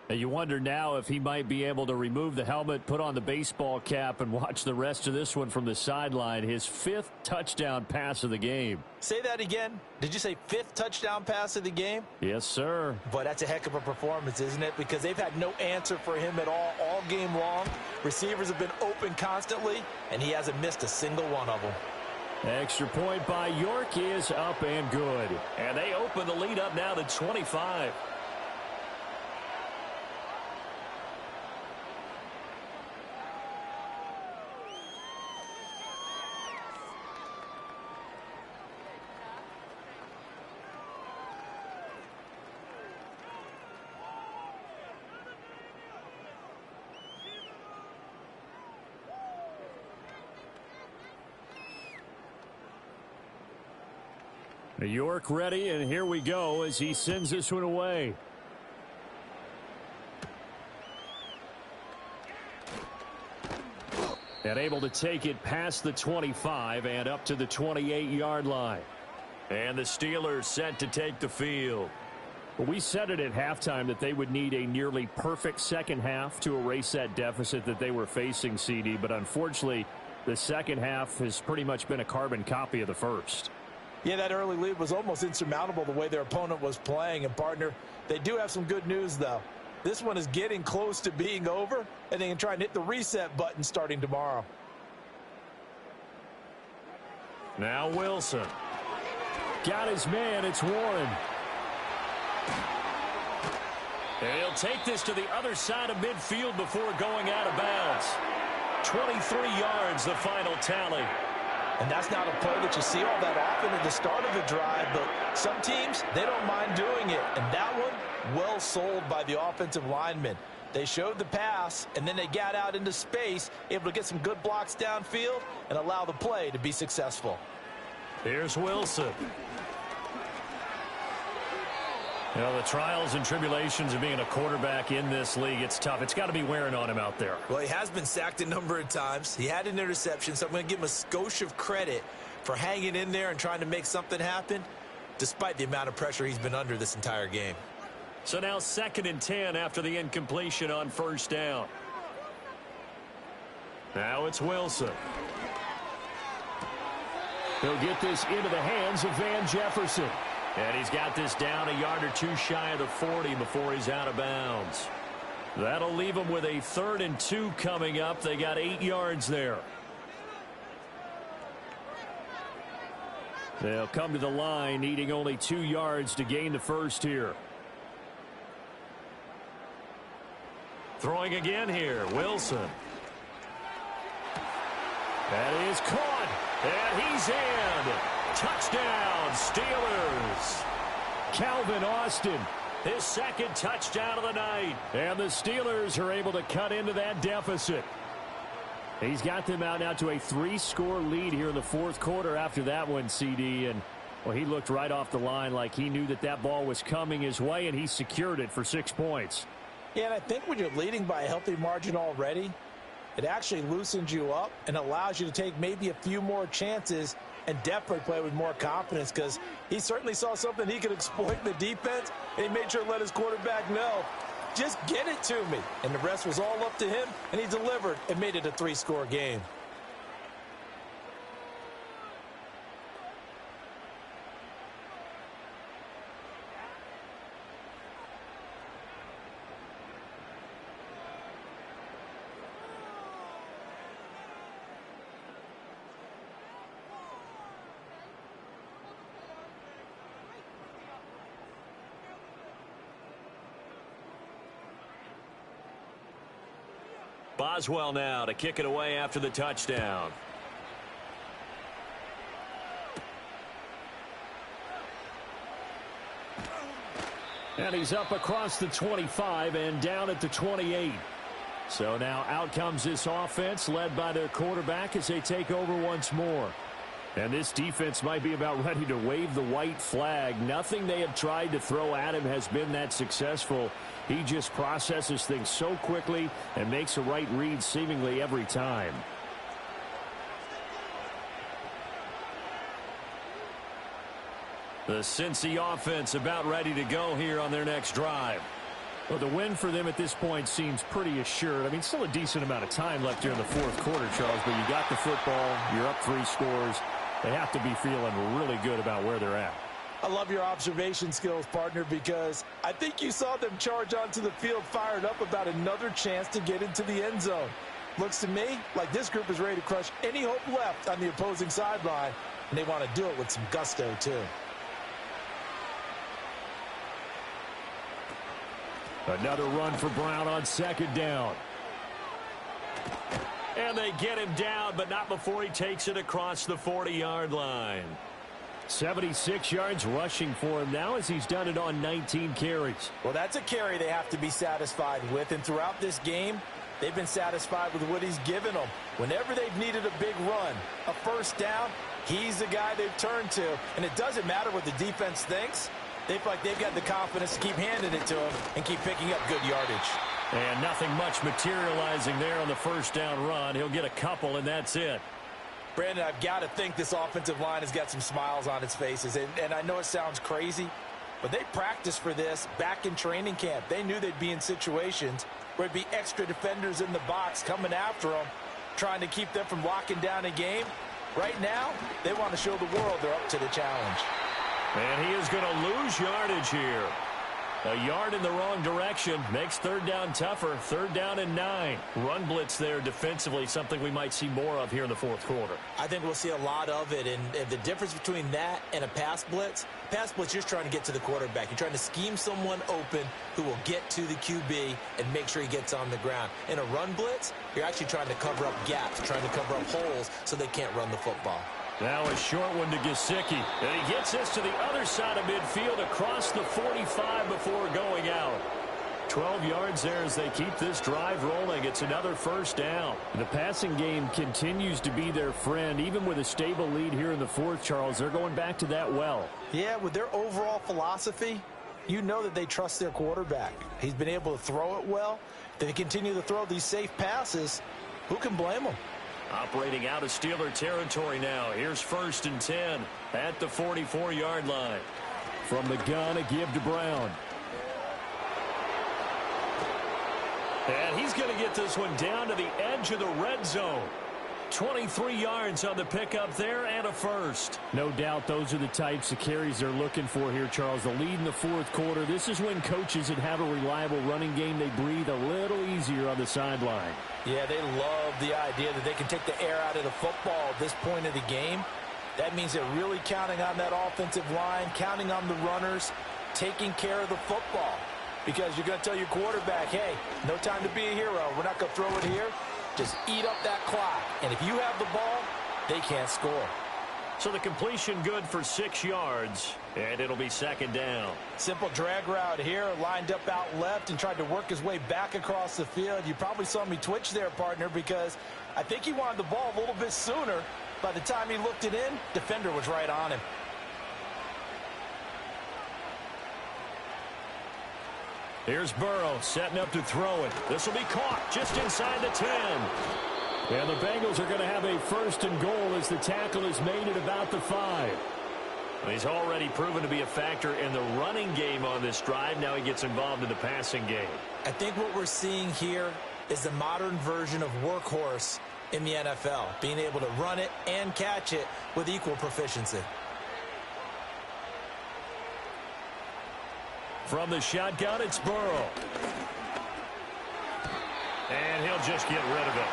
You wonder now if he might be able to remove the helmet, put on the baseball cap, and watch the rest of this one from the sideline. His 5th touchdown pass of the game. Say that again. Did you say 5th touchdown pass of the game? Yes, sir. But that's a heck of a performance, isn't it? Because they've had no answer for him at all game long. Receivers have been open constantly, and he hasn't missed a single one of them. Extra point by York is up and good. And they open the lead up now to 25. York ready, and here we go as he sends this one away. And able to take it past the 25 and up to the 28-yard line. And the Steelers set to take the field. Well, we said it at halftime that they would need a nearly perfect second half to erase that deficit that they were facing, CD. But unfortunately, the second half has pretty much been a carbon copy of the first. Yeah, that early lead was almost insurmountable the way their opponent was playing. And, partner, they do have some good news, though. This one is getting close to being over, and they can try and hit the reset button starting tomorrow. Now Wilson. Got his man. It's Warren. And he'll take this to the other side of midfield before going out of bounds. 23 yards, the final tally. And that's not a play that you see all that often at the start of a drive, but some teams, they don't mind doing it. And that one, well sold by the offensive lineman. They showed the pass, and then they got out into space, able to get some good blocks downfield and allow the play to be successful. Here's Wilson. You know, the trials and tribulations of being a quarterback in this league, it's tough. It's got to be wearing on him out there. Well, he has been sacked a number of times. He had an interception, so I'm going to give him a skosh of credit for hanging in there and trying to make something happen, despite the amount of pressure he's been under this entire game. So now 2nd and 10 after the incompletion on first down. Now it's Wilson. He'll get this into the hands of Van Jefferson. And he's got this down a yard or two shy of the 40 before he's out of bounds. That'll leave him with a 3rd and 2 coming up. They got 8 yards there. They'll come to the line, needing only 2 yards to gain the first here. Throwing again here, Wilson. That is caught, and he's in. Touchdown, Steelers. Calvin Austin, his 2nd touchdown of the night. And the Steelers are able to cut into that deficit. He's got them out now to a 3-score lead here in the 4th quarter after that one, CD. And, well, he looked right off the line like he knew that that ball was coming his way, and he secured it for 6 points. Yeah, and I think when you're leading by a healthy margin already, it actually loosens you up and allows you to take maybe a few more chances and definitely play with more confidence, because he certainly saw something he could exploit in the defense, and he made sure to let his quarterback know, just get it to me. And the rest was all up to him, and he delivered and made it a 3-score game. Boswell now to kick it away after the touchdown. And he's up across the 25 and down at the 28. So now out comes this offense led by their quarterback as they take over once more. And this defense might be about ready to wave the white flag. Nothing they have tried to throw at him has been that successful. He just processes things so quickly and makes a right read seemingly every time. The Cincy offense about ready to go here on their next drive. Well, the win for them at this point seems pretty assured. I mean, still a decent amount of time left here in the 4th quarter, Charles, but you got the football, you're up 3 scores. They have to be feeling really good about where they're at. I love your observation skills, partner, because I think you saw them charge onto the field fired up about another chance to get into the end zone. Looks to me like this group is ready to crush any hope left on the opposing sideline, and they want to do it with some gusto, too. Another run for Brown on 2nd down. And they get him down, but not before he takes it across the 40-yard line. 76 yards rushing for him now as he's done it on 19 carries. Well, that's a carry they have to be satisfied with, and throughout this game, they've been satisfied with what he's given them. Whenever they've needed a big run, a first down, he's the guy they've turned to. And it doesn't matter what the defense thinks. They feel like they've got the confidence to keep handing it to him and keep picking up good yardage. And nothing much materializing there on the first down run. He'll get a couple, and that's it. Brandon, I've got to think this offensive line has got some smiles on its faces. And I know it sounds crazy, But they practiced for this back in training camp. They knew they'd be in situations where there'd be extra defenders in the box coming after them, trying to keep them from locking down a game. Right now, they want to show the world they're up to the challenge. And he is going to lose yardage here. A yard in the wrong direction makes third down tougher. Third down and 9. Run blitz there defensively, something we might see more of here in the fourth quarter. I think we'll see a lot of it. And the difference between that and a pass blitz, you're just trying to get to the quarterback. You're trying to scheme someone open who will get to the QB and make sure he gets on the ground. In a run blitz, you're actually trying to cover up gaps, trying to cover up holes so they can't run the football. Now a short one to Gesicki. And he gets this to the other side of midfield across the 45 before going out. 12 yards there as they keep this drive rolling. It's another first down. The passing game continues to be their friend. Even with a stable lead here in the fourth, Charles, they're going back to that well. Yeah, with their overall philosophy, you know that they trust their quarterback. He's been able to throw it well. If they continue to throw these safe passes, who can blame them? Operating out of Steeler territory now. Here's first and 10 at the 44-yard line. From the gun, a give to Brown. And he's going to get this one down to the edge of the red zone. 23 yards on the pickup there and a first. No doubt those are the types of carries they're looking for here, Charles. The lead in the fourth quarter. This is when coaches that have a reliable running game, they breathe a little easier on the sideline. Yeah, they love the idea that they can take the air out of the football at this point of the game. That means they're really counting on that offensive line, counting on the runners, taking care of the football. Because you're going to tell your quarterback, hey, no time to be a hero. We're not going to throw it here. Just eat up that clock. And if you have the ball, they can't score. So the completion good for 6 yards, and it'll be second down. Simple drag route here, lined up out left and tried to work his way back across the field. You probably saw me twitch there, partner, because I think he wanted the ball a little bit sooner. By the time he looked it in, defender was right on him. Here's Burrow setting up to throw it. This will be caught just inside the 10. And the Bengals are going to have a first and goal as the tackle is made at about the 5. He's already proven to be a factor in the running game on this drive. Now he gets involved in the passing game. I think what we're seeing here is the modern version of workhorse in the NFL, being able to run it and catch it with equal proficiency. From the shotgun, it's Burrow. And he'll just get rid of it.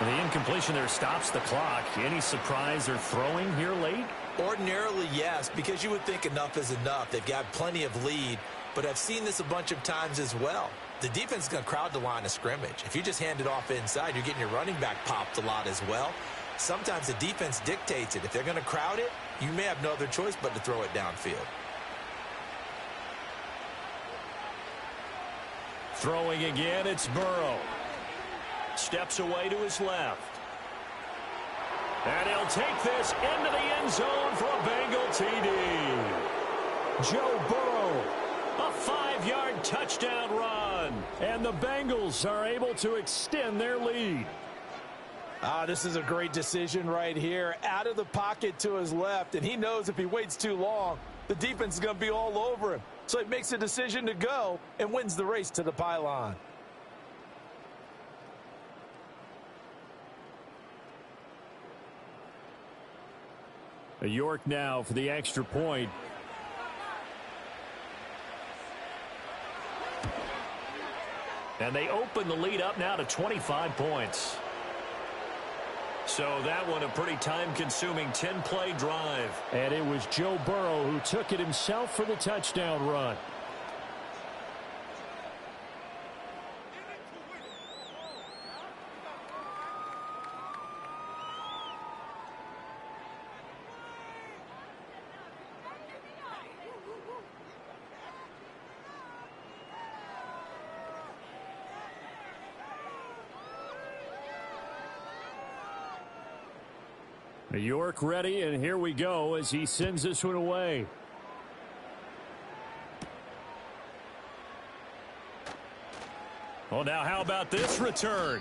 And the incompletion there stops the clock. Any surprise or throwing here late? Ordinarily, yes, because you would think enough is enough. They've got plenty of lead, but I've seen this a bunch of times as well. The defense is going to crowd the line of scrimmage. If you just hand it off inside, you're getting your running back popped a lot as well. Sometimes the defense dictates it. If they're going to crowd it, you may have no other choice but to throw it downfield. Throwing again, it's Burrow. Steps away to his left. And he'll take this into the end zone for a Bengal TD. Joe Burrow, a 5-yard touchdown run. And the Bengals are able to extend their lead. This is a great decision right here. Out of the pocket to his left, and he knows if he waits too long, the defense is going to be all over him. So he makes a decision to go and wins the race to the pylon. York now for the extra point. And they open the lead up now to 25 points. So that one a pretty time-consuming 10-play drive. And it was Joe Burrow who took it himself for the touchdown run. York ready, and here we go as he sends this one away. Well, now how about this return?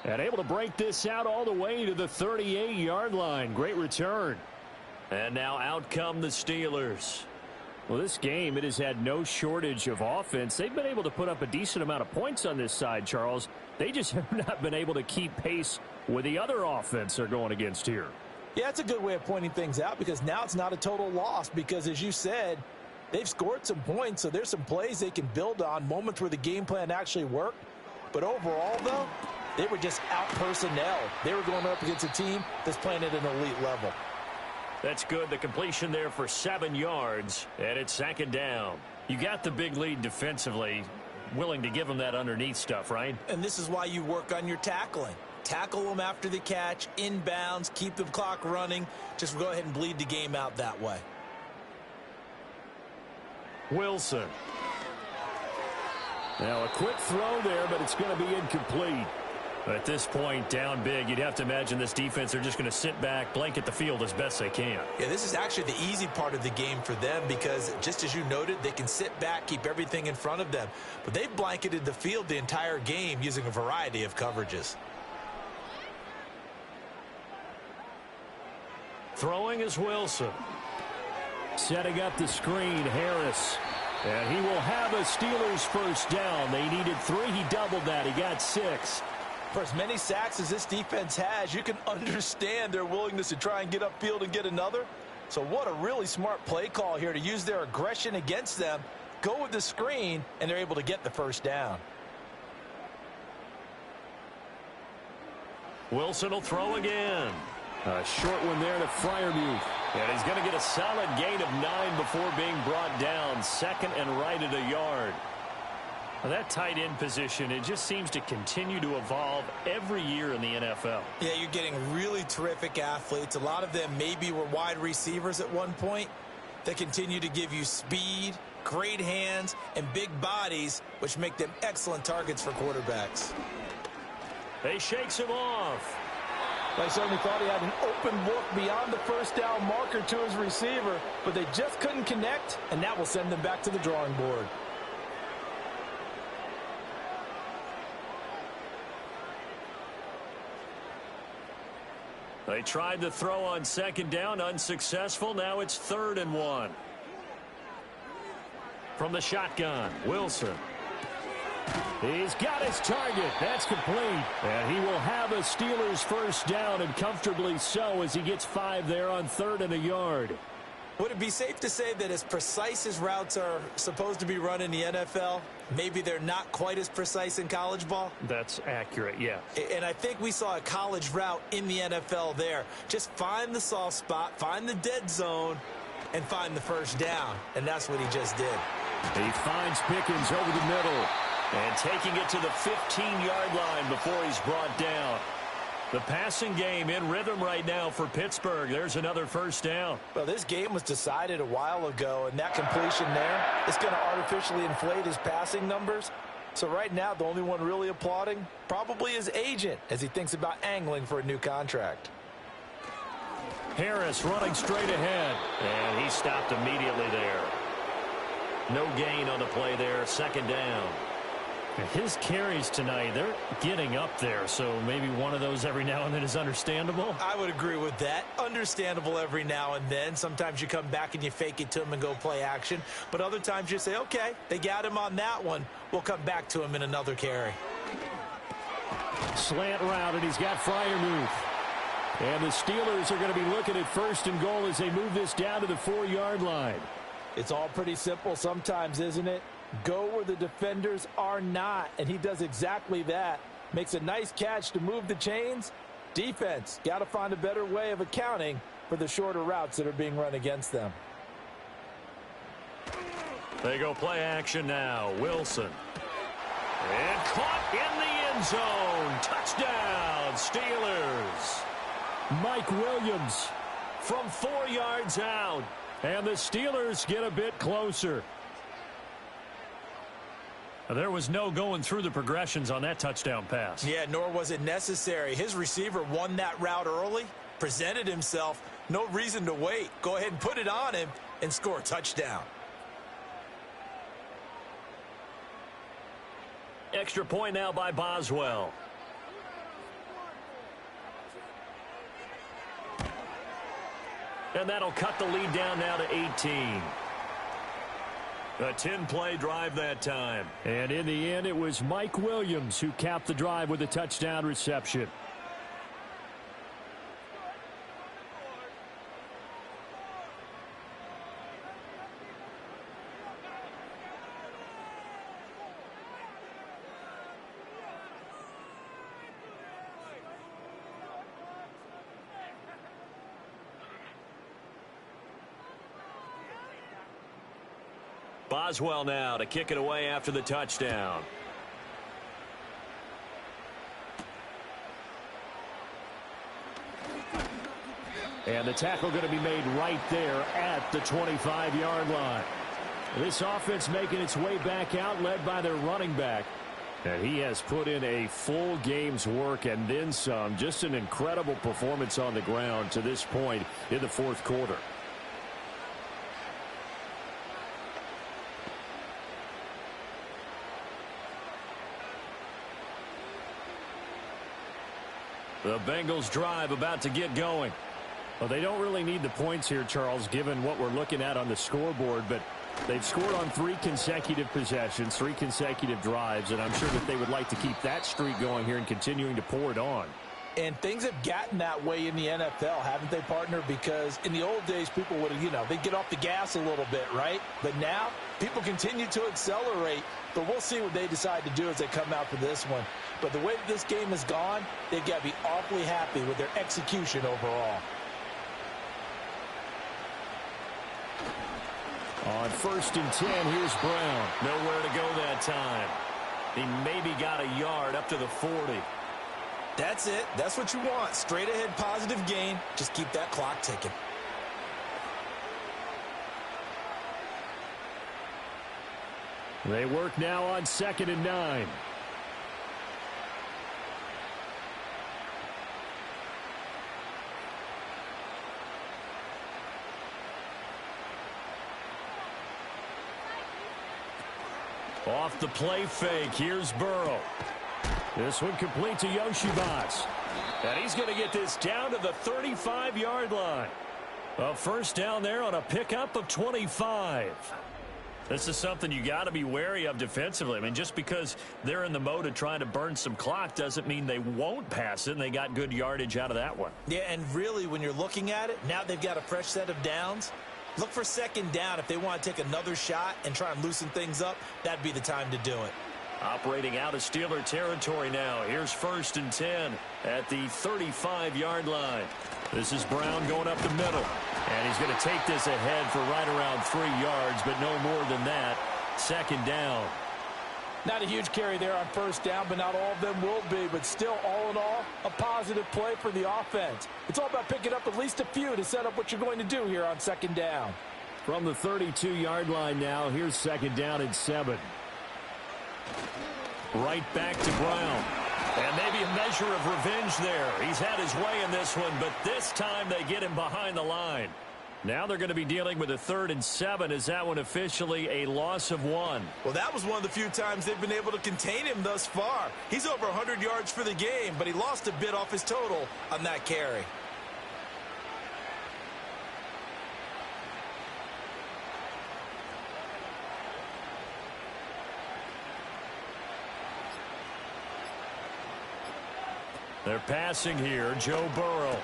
And able to break this out all the way to the 38-yard line. Great return. And now out come the Steelers. Well, this game, it has had no shortage of offense. They've been able to put up a decent amount of points on this side, Charles. They just have not been able to keep pace with the other offense they're going against here. Yeah, it's a good way of pointing things out because now it's not a total loss because, as you said, they've scored some points, so there's some plays they can build on, moments where the game plan actually worked. But overall, though, they were just out-personnel. They were going up against a team that's playing at an elite level. That's good. The completion there for 7 yards, and it's 2nd down. You got the big lead defensively, willing to give them that underneath stuff, right? And this is why you work on your tackling. Tackle them after the catch, inbounds, keep the clock running. Just go ahead and bleed the game out that way. Wilson. Now a quick throw there, but it's going to be incomplete. At this point, down big, you'd have to imagine this defense, they're just going to sit back, blanket the field as best they can. Yeah, this is actually the easy part of the game for them because, just as you noted, they can sit back, keep everything in front of them. But they've blanketed the field the entire game using a variety of coverages. Throwing is Wilson. Setting up the screen, Harris. And he will have a Steelers first down. They needed 3. He doubled that. He got 6. For as many sacks as this defense has, you can understand their willingness to try and get upfield and get another. So what a really smart play call here to use their aggression against them, go with the screen, and they're able to get the first down. Wilson will throw again. A short one there to Freiermuth. And he's going to get a solid gain of 9 before being brought down. 2nd and right at a yard. Well, that tight end position, it just seems to continue to evolve every year in the NFL. Yeah, you're getting really terrific athletes. A lot of them maybe were wide receivers at one point. They continue to give you speed, great hands, and big bodies, which make them excellent targets for quarterbacks. He shakes him off. They certainly thought he had an open look beyond the first down marker to his receiver, but they just couldn't connect, and that will send them back to the drawing board. They tried the throw on 2nd down, unsuccessful. Now it's 3rd and 1. From the shotgun, Wilson. He's got his target. That's complete. And he will have a Steelers first down, and comfortably so, as he gets 5 there on 3rd and a yard. Would it be safe to say that as precise as routes are supposed to be run in the NFL, maybe they're not quite as precise in college ball? That's accurate, yeah. And I think we saw a college route in the NFL there. Just find the soft spot, find the dead zone, and find the first down. And that's what he just did. He finds Pickens over the middle. And taking it to the 15-yard line before he's brought down. The passing game in rhythm right now for Pittsburgh. There's another first down. Well, this game was decided a while ago, and that completion there is going to artificially inflate his passing numbers. So right now, the only one really applauding probably his agent as he thinks about angling for a new contract. Harris running straight ahead, and he stopped immediately there. No gain on the play there, 2nd down. His carries tonight, they're getting up there, so maybe one of those every now and then is understandable. I would agree with that. Understandable every now and then. Sometimes you come back and you fake it to him and go play action. But other times you say, okay, they got him on that one. We'll come back to him in another carry. Slant route, and he's got Freiermuth. And the Steelers are going to be looking at 1st and goal as they move this down to the 4-yard line. It's all pretty simple sometimes, isn't it? Go where the defenders are not, and he does exactly that. Makes a nice catch to move the chains. Defense, got to find a better way of accounting for the shorter routes that are being run against them. They go play action now. Wilson. And caught in the end zone. Touchdown, Steelers. Mike Williams from 4 yards out. And the Steelers get a bit closer. There was no going through the progressions on that touchdown pass. Yeah, nor was it necessary. His receiver won that route early, presented himself. No reason to wait. Go ahead and put it on him and score a touchdown. Extra point now by Boswell. And that'll cut the lead down now to 18. A 10-play drive that time. And in the end, it was Mike Williams who capped the drive with a touchdown reception. Boswell now to kick it away after the touchdown. And the tackle going to be made right there at the 25-yard line. This offense making its way back out, led by their running back. And he has put in a full game's work and then some. Just an incredible performance on the ground to this point in the fourth quarter. The Bengals drive about to get going. Well, they don't really need the points here, Charles, given what we're looking at on the scoreboard, but they've scored on 3 consecutive possessions, 3 consecutive drives, and I'm sure that they would like to keep that streak going here and continuing to pour it on. And things have gotten that way in the NFL, haven't they, partner? Because in the old days, people would have, they'd get off the gas a little bit, right? But now, people continue to accelerate. But we'll see what they decide to do as they come out for this one. But the way that this game has gone, they've got to be awfully happy with their execution overall. On 1st and 10, here's Brown. Nowhere to go that time. He maybe got a yard up to the 40. That's it. That's what you want. Straight ahead positive gain. Just keep that clock ticking. They work now on 2nd and 9. Off the play fake. Here's Burrow. This one complete to Yoshibas. And he's going to get this down to the 35-yard line. A first down there on a pickup of 25. This is something you got to be wary of defensively. I mean, just because they're in the mode of trying to burn some clock doesn't mean they won't pass it, and they got good yardage out of that one. Yeah, and really, when you're looking at it, now they've got a fresh set of downs. Look for 2nd down. If they want to take another shot and try and loosen things up, that'd be the time to do it. Operating out of Steeler territory now. Here's 1st and 10 at the 35-yard line. This is Brown going up the middle. And he's going to take this ahead for right around 3 yards, but no more than that. 2nd down. Not a huge carry there on 1st down, but not all of them will be. But still, all in all, a positive play for the offense. It's all about picking up at least a few to set up what you're going to do here on 2nd down. From the 32-yard line now, here's 2nd down and 7. Right back to Brown. And maybe a measure of revenge there. He's had his way in this one, but this time they get him behind the line. Now they're going to be dealing with a 3rd and 7. Is that one officially a loss of 1? Well, that was one of the few times they've been able to contain him thus far. He's over 100 yards for the game, but he lost a bit off his total on that carry. They're passing here. Joe Burrow.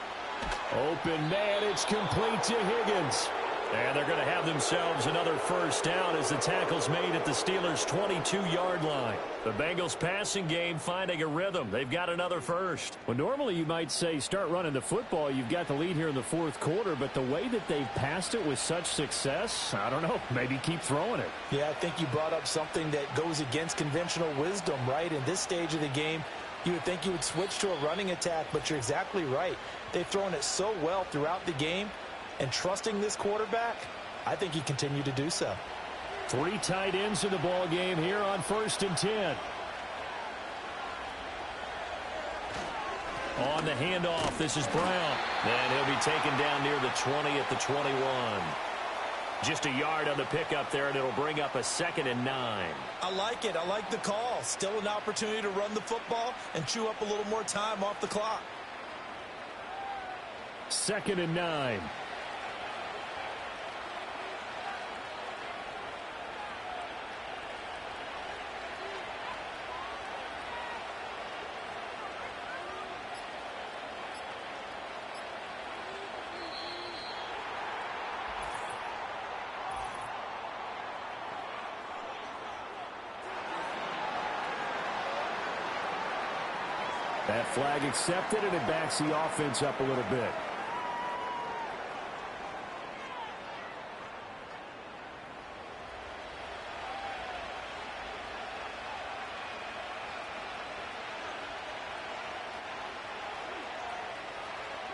Open man, it's complete to Higgins. And they're going to have themselves another first down as the tackle's made at the Steelers' 22-yard line. The Bengals passing game finding a rhythm. They've got another first. Well, normally you might say start running the football. You've got the lead here in the fourth quarter, but the way that they've passed it with such success, I don't know, maybe keep throwing it. Yeah, I think you brought up something that goes against conventional wisdom, right? In this stage of the game, you would think you would switch to a running attack, but you're exactly right. They've thrown it so well throughout the game, and trusting this quarterback, I think he continued to do so. 3 tight ends in the ball game here on 1st and 10. On the handoff, this is Brown. And he'll be taken down near the 20 at the 21. Just a yard on the pickup there, and it'll bring up a 2nd and 9. I like it. I like the call. Still an opportunity to run the football and chew up a little more time off the clock. 2nd and 9. That flag accepted, and it backs the offense up a little bit.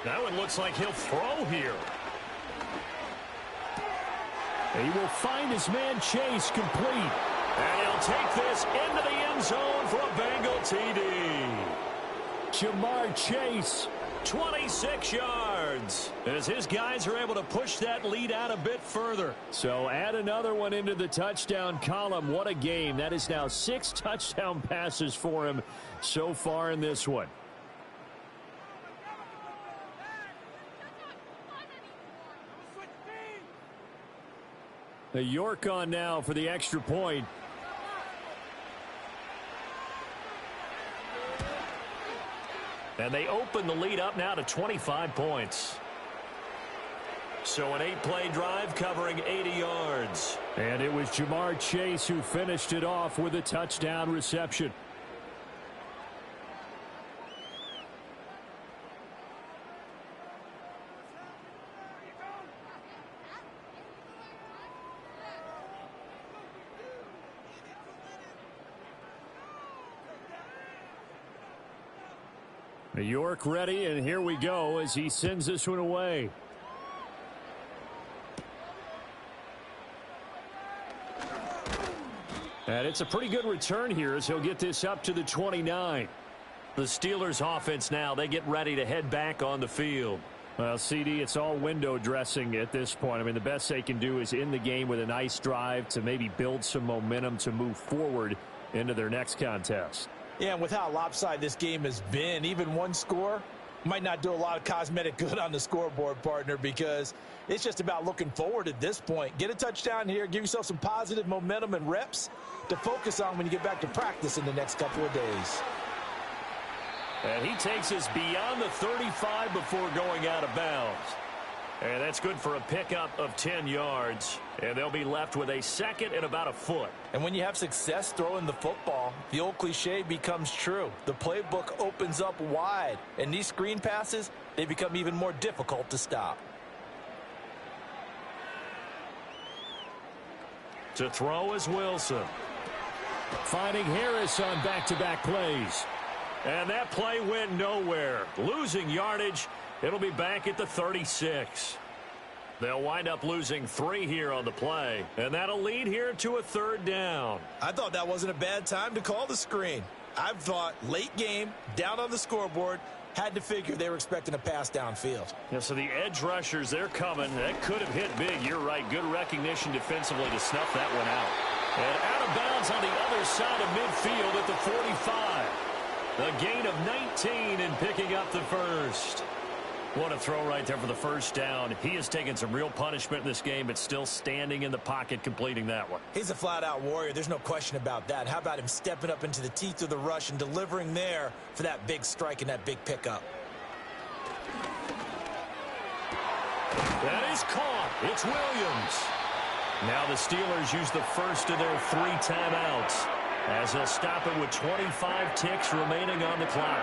Now it looks like he'll throw here. He will find his man Chase complete. And he'll take this into the end zone for a Bengal TD. Jamar Chase. 26 yards. As his guys are able to push that lead out a bit further. So add another one into the touchdown column. What a game. That is now 6 touchdown passes for him so far in this one. The York on now for the extra point. And they open the lead up now to 25 points. So an 8-play drive covering 80 yards. And it was Jamar Chase who finished it off with a touchdown reception. York ready, and here we go as he sends this one away. And it's a pretty good return here as he'll get this up to the 29. The Steelers offense now, they get ready to head back on the field. Well, CD, it's all window dressing at this point. I mean, the best they can do is in the game with a nice drive to maybe build some momentum to move forward into their next contest. Yeah, and with how lopsided this game has been, even one score might not do a lot of cosmetic good on the scoreboard, partner, because it's just about looking forward at this point. Get a touchdown here, give yourself some positive momentum and reps to focus on when you get back to practice in the next couple of days. And he takes us beyond the 35 before going out of bounds. And that's good for a pickup of 10 yards. And they'll be left with a second and about a foot. And when you have success throwing the football, the old cliche becomes true. The playbook opens up wide. And these screen passes, they become even more difficult to stop. To throw is Wilson. Finding Harris on back-to-back plays. And that play went nowhere. Losing yardage. It'll be back at the 36. They'll wind up losing 3 here on the play. And that'll lead here to a 3rd down. I thought that wasn't a bad time to call the screen. I've thought late game, down on the scoreboard, had to figure they were expecting a pass downfield. Yeah, so the edge rushers, they're coming. That could have hit big. You're right. Good recognition defensively to snuff that one out. And out of bounds on the other side of midfield at the 45. The gain of 19 and picking up the first. What a throw right there for the first down. He has taken some real punishment in this game, but still standing in the pocket completing that one. He's a flat-out warrior. There's no question about that. How about him stepping up into the teeth of the rush and delivering there for that big strike and that big pickup? That is caught. It's Williams. Now the Steelers use the first of their 3 timeouts as they'll stop it with 25 ticks remaining on the clock.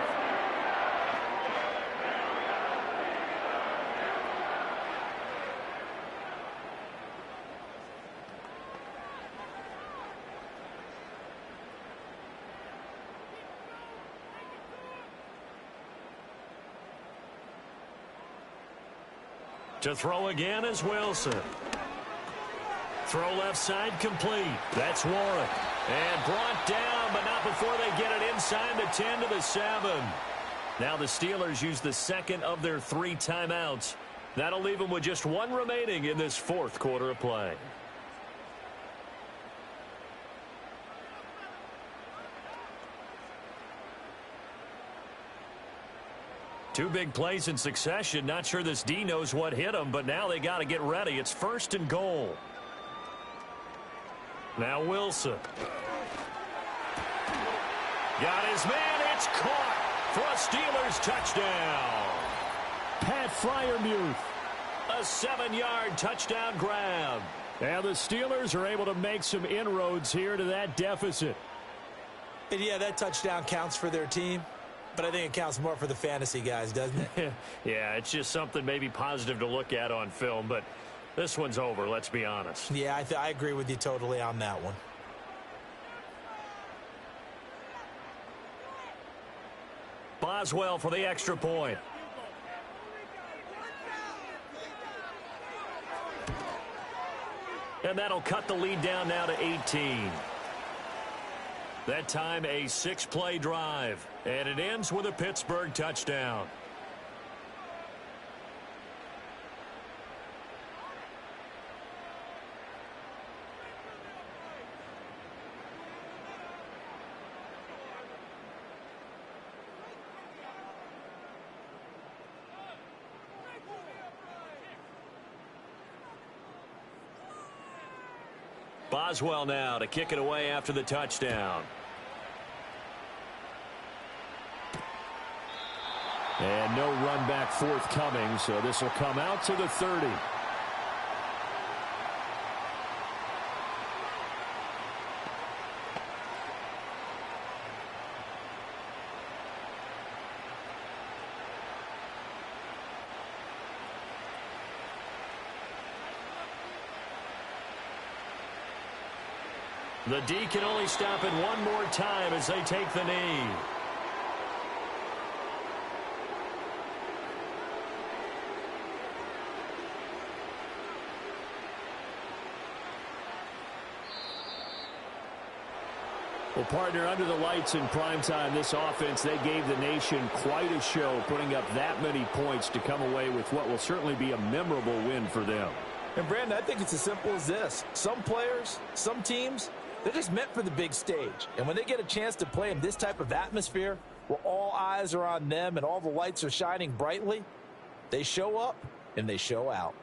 To throw again is Wilson. Throw left side complete. That's Warren. And brought down, but not before they get it inside the 10 to the 7. Now the Steelers use the second of their 3 timeouts. That'll leave them with just 1 remaining in this 4th quarter of play. Two big plays in succession. Not sure this D knows what hit him, but now they got to get ready. It's 1st and goal. Now Wilson. Got his man. It's caught for a Steelers touchdown. Pat Freiermuth. A 7-yard touchdown grab. And the Steelers are able to make some inroads here to that deficit. And yeah, that touchdown counts for their team. but I think it counts more for the fantasy guys, doesn't it? Yeah, it's just something maybe positive to look at on film, but this one's over, let's be honest. Yeah, I agree with you totally on that one. Boswell for the extra point. And that'll cut the lead down now to 18. That time a 6-play drive. And it ends with a Pittsburgh touchdown. Boswell now to kick it away after the touchdown. And no run back forthcoming, so this will come out to the 30. The D can only stop it one more time as they take the knee. Well, partner, under the lights in primetime, this offense, they gave the nation quite a show, putting up that many points to come away with what will certainly be a memorable win for them. And, Brandon, I think it's as simple as this. Some players, some teams, they're just meant for the big stage. And when they get a chance to play in this type of atmosphere where all eyes are on them and all the lights are shining brightly, they show up and they show out.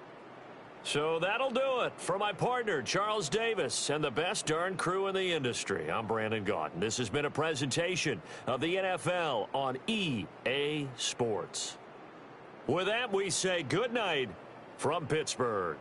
So that'll do it for my partner, Charles Davis, and the best darn crew in the industry. I'm Brandon Gaudin. This has been a presentation of the NFL on EA Sports. With that, we say good night from Pittsburgh.